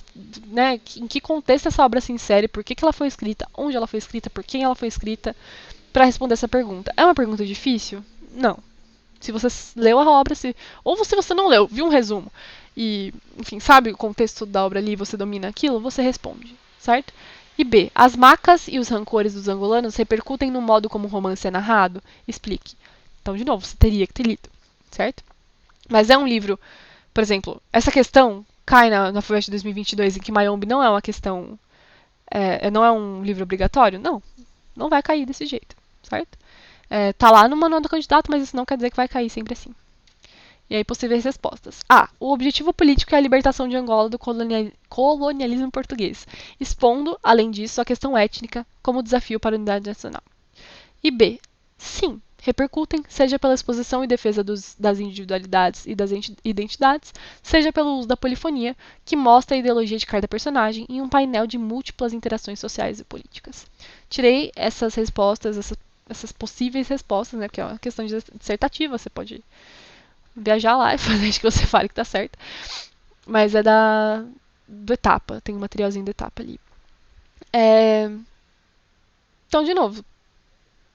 né, em que contexto essa obra se insere, por que ela foi escrita, onde ela foi escrita, por quem ela foi escrita, para responder essa pergunta. É uma pergunta difícil? Não. Se você leu a obra, ou se você não leu, viu um resumo e, enfim, sabe o contexto da obra ali e você domina aquilo, você responde, certo? E B. As macas e os rancores dos angolanos repercutem no modo como o romance é narrado? Explique. Então, de novo, você teria que ter lido, certo? Mas é um livro, por exemplo, essa questão cai na FUVEST 2022 em que Mayombe não é uma questão, não é um livro obrigatório? Não vai cair desse jeito, certo? Tá lá no manual do candidato, mas isso não quer dizer que vai cair sempre assim. E aí, possíveis respostas. O objetivo político é a libertação de Angola do colonialismo português, expondo, além disso, a questão étnica como desafio para a unidade nacional. E B. Sim, repercutem, seja pela exposição e defesa das individualidades e das identidades, seja pelo uso da polifonia, que mostra a ideologia de cada personagem em um painel de múltiplas interações sociais e políticas. Tirei essas respostas, essas possíveis respostas, né, porque é uma questão dissertativa, você pode viajar lá e fazer que você fale que tá certo. Mas é do etapa, tem um materialzinho do etapa ali. Então, de novo,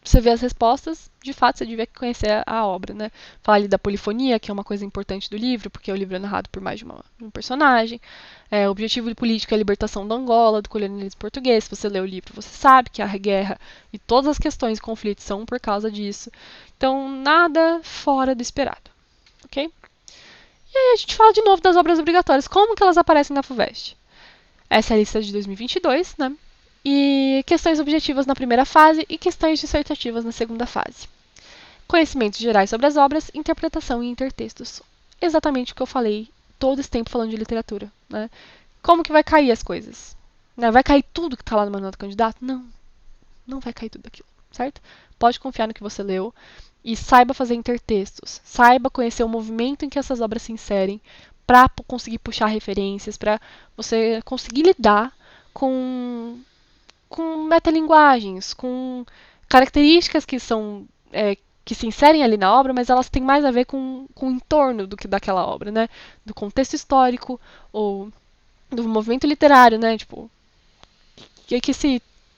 você vê as respostas, de fato você devia conhecer a obra, né? Falar ali da polifonia, que é uma coisa importante do livro, porque o livro é narrado por mais de um personagem. O objetivo político é a libertação da Angola, do colonialismo português. Se você lê o livro, você sabe que a guerra e todas as questões e conflitos são por causa disso. Então, nada fora do esperado. Ok? E aí a gente fala de novo das obras obrigatórias. Como que elas aparecem na FUVEST? Essa é a lista de 2022, né? E questões objetivas na primeira fase e questões dissertativas na segunda fase. Conhecimentos gerais sobre as obras, interpretação e intertextos. Exatamente o que eu falei todo esse tempo falando de literatura, né? Como que vai cair as coisas? Né? Vai cair tudo que está lá no manual do candidato? Não, não vai cair tudo aquilo, certo? Pode confiar no que você leu e saiba fazer intertextos, saiba conhecer o movimento em que essas obras se inserem para conseguir puxar referências, para você conseguir lidar com metalinguagens, com características que são que se inserem ali na obra, mas elas têm mais a ver com o entorno do que daquela obra, né? Do contexto histórico ou do movimento literário, né? Tipo, o que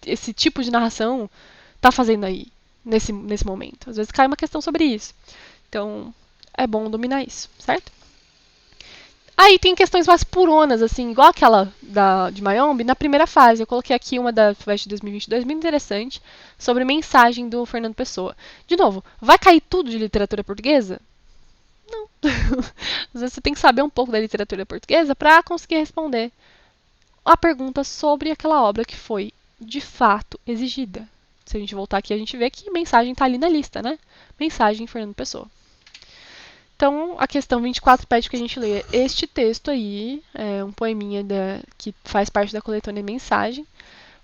esse tipo de narração está fazendo aí nesse momento? Às vezes cai uma questão sobre isso. Então, é bom dominar isso, certo? Aí tem questões mais puronas, assim, igual aquela de Mayombe, na primeira fase. Eu coloquei aqui uma da FUVEST de 2022, muito interessante, sobre mensagem do Fernando Pessoa. De novo, vai cair tudo de literatura portuguesa? Não. Às vezes você tem que saber um pouco da literatura portuguesa para conseguir responder a pergunta sobre aquela obra que foi, de fato, exigida. Se a gente voltar aqui, a gente vê que mensagem está ali na lista, né? Mensagem Fernando Pessoa. Então, a questão 24 pede que a gente leia este texto aí, um poeminha que faz parte da coletânea Mensagem,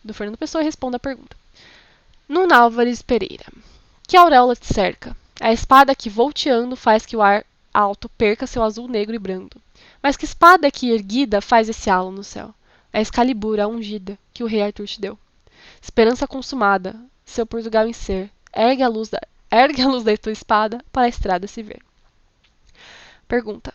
do Fernando Pessoa, e responda a pergunta. Nuno Álvares Pereira. Que auréola te cerca? A espada que volteando faz que o ar alto perca seu azul negro e brando. Mas que espada é que erguida faz esse halo no céu? A Excalibur, a ungida, que o rei Arthur te deu. Esperança consumada, seu Portugal em ser, ergue a luz da tua espada para a estrada se ver. Pergunta.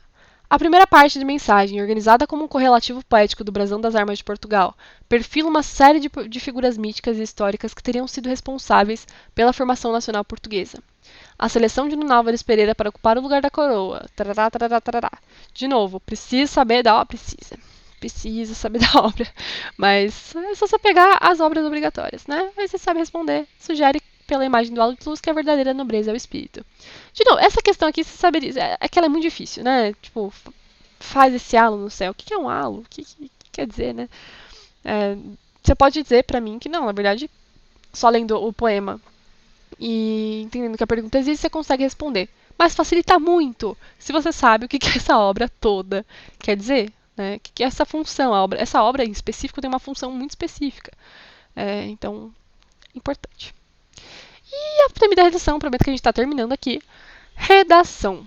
A primeira parte de mensagem, organizada como um correlativo poético do Brasão das Armas de Portugal, perfila uma série de figuras míticas e históricas que teriam sido responsáveis pela formação nacional portuguesa. A seleção de Nuno Álvares Pereira para ocupar o lugar da coroa. Tarará, tarará, tarará. De novo, precisa saber da obra? Precisa saber da obra. Mas é só você pegar as obras obrigatórias, né? Aí você sabe responder. Sugere pela imagem do halo de luz que a verdadeira nobreza é o espírito. De novo, essa questão aqui, você sabe, é que ela é muito difícil, né? Tipo, faz esse halo no céu. O que é um halo? O que quer dizer, né? Você pode dizer pra mim que não, na verdade, só lendo o poema e entendendo que a pergunta existe, você consegue responder. Mas facilita muito se você sabe o que essa obra toda quer dizer, né? O que é essa função? Essa obra em específico tem uma função muito específica. Então, importante. E a temida redação, prometo que a gente está terminando aqui. Redação.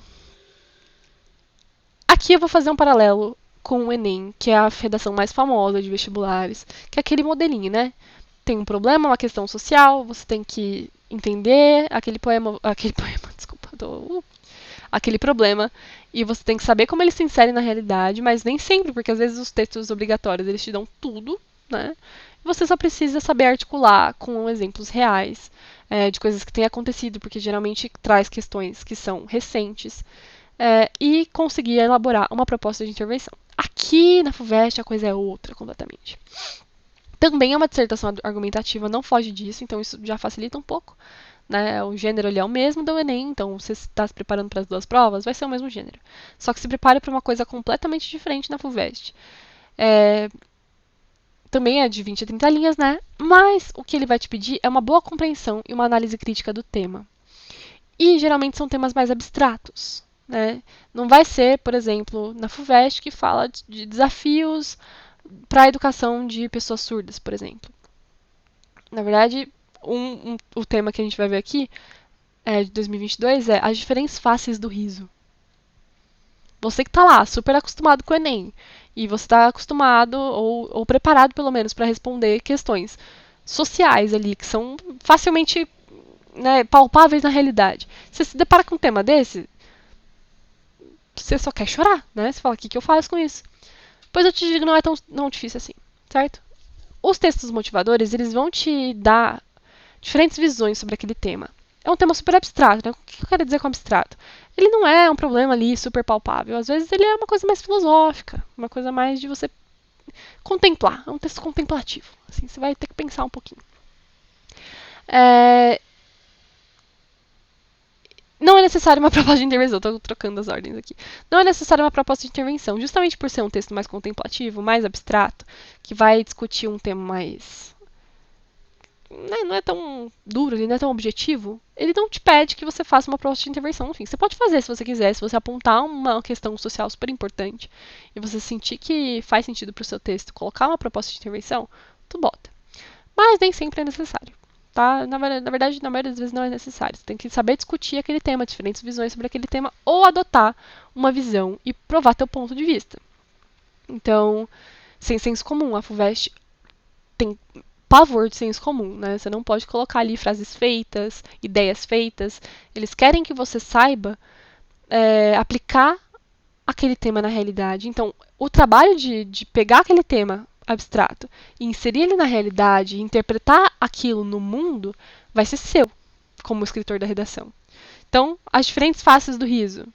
Aqui eu vou fazer um paralelo com o Enem, que é a redação mais famosa de vestibulares, que é aquele modelinho, né? Tem um problema, uma questão social, você tem que entender aquele problema, e você tem que saber como ele se insere na realidade, mas nem sempre, porque às vezes os textos obrigatórios eles te dão tudo, né? Você só precisa saber articular com exemplos reais de coisas que têm acontecido, porque geralmente traz questões que são recentes, e conseguir elaborar uma proposta de intervenção. Aqui na FUVEST a coisa é outra completamente. Também é uma dissertação argumentativa, não foge disso, então isso já facilita um pouco. Né? O gênero ali é o mesmo do Enem, então você está se preparando para as duas provas, vai ser o mesmo gênero. Só que se prepare para uma coisa completamente diferente na FUVEST. Também é de 20 a 30 linhas, né? Mas o que ele vai te pedir é uma boa compreensão e uma análise crítica do tema. E geralmente são temas mais abstratos. Né? Não vai ser, por exemplo, na FUVEST que fala de desafios para a educação de pessoas surdas, por exemplo. Na verdade, o tema que a gente vai ver aqui de 2022 é as diferentes faces do riso. Você que está lá, super acostumado com o Enem, e você está acostumado, ou preparado pelo menos, para responder questões sociais ali, que são facilmente palpáveis na realidade. Você se depara com um tema desse, você só quer chorar, né? Você fala, o que eu faço com isso? Pois eu te digo, não é tão difícil assim, certo? Os textos motivadores, eles vão te dar diferentes visões sobre aquele tema. É um tema super abstrato, né? O que eu quero dizer com abstrato? Ele não é um problema ali super palpável. Às vezes ele é uma coisa mais filosófica, uma coisa mais de você contemplar. É um texto contemplativo. Assim, você vai ter que pensar um pouquinho. Não é necessária uma proposta de intervenção, estou trocando as ordens aqui. Não é necessária uma proposta de intervenção, justamente por ser um texto mais contemplativo, mais abstrato, que vai discutir um tema mais não é tão duro, ele não é tão objetivo, ele não te pede que você faça uma proposta de intervenção no fim. Você pode fazer se você quiser, se você apontar uma questão social super importante e você sentir que faz sentido para o seu texto colocar uma proposta de intervenção, tu bota. Mas nem sempre é necessário. Tá? Na verdade, na maioria das vezes não é necessário. Você tem que saber discutir aquele tema, diferentes visões sobre aquele tema, ou adotar uma visão e provar teu ponto de vista. Então, sem senso comum, a FUVEST tem pavor de senso comum, né? Você não pode colocar ali frases feitas, ideias feitas. Eles querem que você saiba aplicar aquele tema na realidade. Então, o trabalho de pegar aquele tema abstrato e inserir ele na realidade, e interpretar aquilo no mundo, vai ser seu, como escritor da redação. Então, as diferentes faces do riso.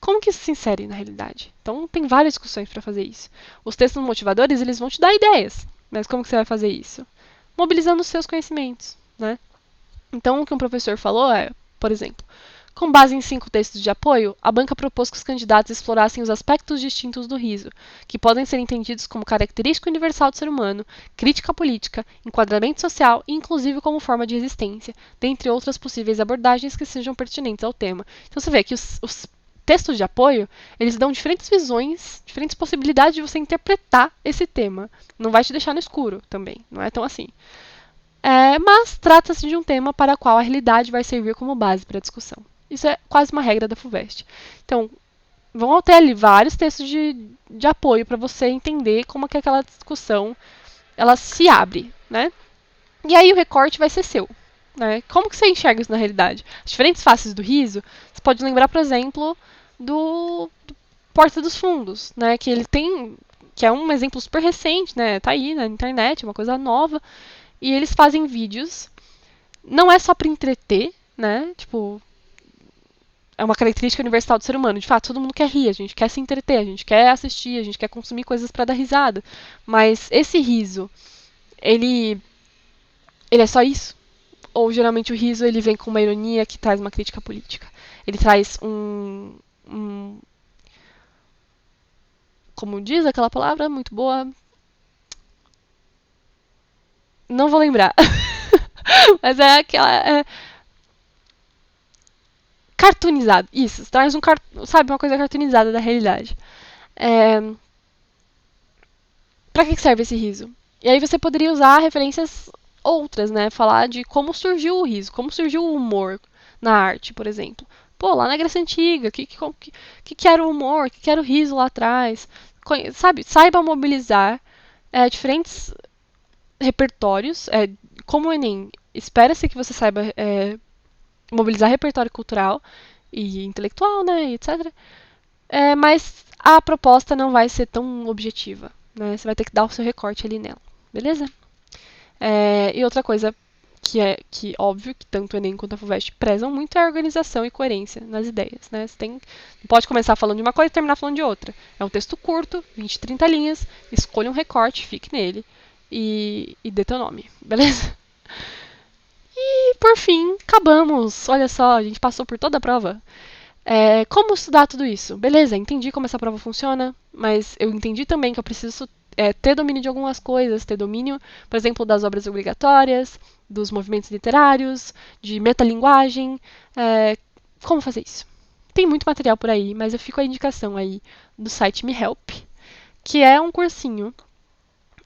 Como que isso se insere na realidade? Então, tem várias discussões para fazer isso. Os textos motivadores, eles vão te dar ideias. Mas como que você vai fazer isso? Mobilizando os seus conhecimentos, né? Então, o que um professor falou é, por exemplo, com base em 5 textos de apoio, a banca propôs que os candidatos explorassem os aspectos distintos do riso, que podem ser entendidos como característica universal do ser humano, crítica política, enquadramento social e inclusive como forma de resistência, dentre outras possíveis abordagens que sejam pertinentes ao tema. Então você vê que os textos de apoio, eles dão diferentes visões, diferentes possibilidades de você interpretar esse tema. Não vai te deixar no escuro também, não é tão assim. Mas trata-se de um tema para o qual a realidade vai servir como base para a discussão. Isso é quase uma regra da FUVEST. Então, vão ter ali vários textos de apoio para você entender como é que aquela discussão ela se abre, né? E aí o recorte vai ser seu. Né? Como que você enxerga isso na realidade? As diferentes faces do riso, você pode lembrar, por exemplo, do Porta dos Fundos, né? Que ele tem, que é um exemplo super recente, né? Tá aí na internet, uma coisa nova. E eles fazem vídeos, não é só para entreter, né? Tipo, é uma característica universal do ser humano. De fato, todo mundo quer rir, a gente quer se entreter, a gente quer assistir, a gente quer consumir coisas para dar risada. Mas esse riso, ele é só isso? Ou geralmente o riso ele vem com uma ironia que traz uma crítica política? Ele traz como diz aquela palavra muito boa, não vou lembrar. Mas é aquela cartoonizado. Isso, traz sabe, uma coisa cartoonizada da realidade. Pra que serve esse riso? E aí você poderia usar referências outras, né? Falar de como surgiu o riso, como surgiu o humor na arte, por exemplo. Pô, lá na Grécia Antiga, o que era o humor, o que era o riso lá atrás? Sabe, saiba mobilizar diferentes repertórios. Como o Enem, espera-se que você saiba mobilizar repertório cultural e intelectual, né, etc. Mas a proposta não vai ser tão objetiva. Né? Você vai ter que dar o seu recorte ali nela. Beleza? E outra coisa que óbvio que tanto o Enem quanto a FUVEST prezam muito é a organização e coerência nas ideias. Né? Você não pode começar falando de uma coisa e terminar falando de outra. É um texto curto, 20, 30 linhas, escolha um recorte, fique nele e dê teu nome. Beleza? E por fim, acabamos. Olha só, a gente passou por toda a prova. Como estudar tudo isso? Beleza, entendi como essa prova funciona, mas eu entendi também que eu preciso ter domínio de algumas coisas, ter domínio, por exemplo, das obras obrigatórias, dos movimentos literários, de metalinguagem. Como fazer isso? Tem muito material por aí, mas eu fico a indicação aí do site Me Help, que é um cursinho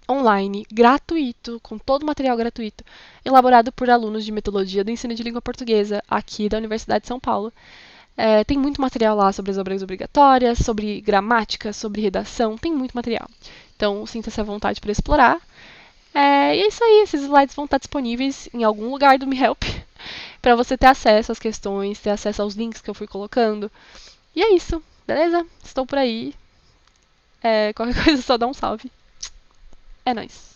online, gratuito, com todo o material gratuito, elaborado por alunos de metodologia do ensino de língua portuguesa aqui da Universidade de São Paulo. Tem muito material lá sobre as obras obrigatórias, sobre gramática, sobre redação, tem muito material. Então, sinta-se à vontade para explorar. E é isso aí, esses slides vão estar disponíveis em algum lugar do Me Help para você ter acesso às questões, ter acesso aos links que eu fui colocando. E é isso, beleza? Estou por aí. Qualquer coisa, só dá um salve. É nóis.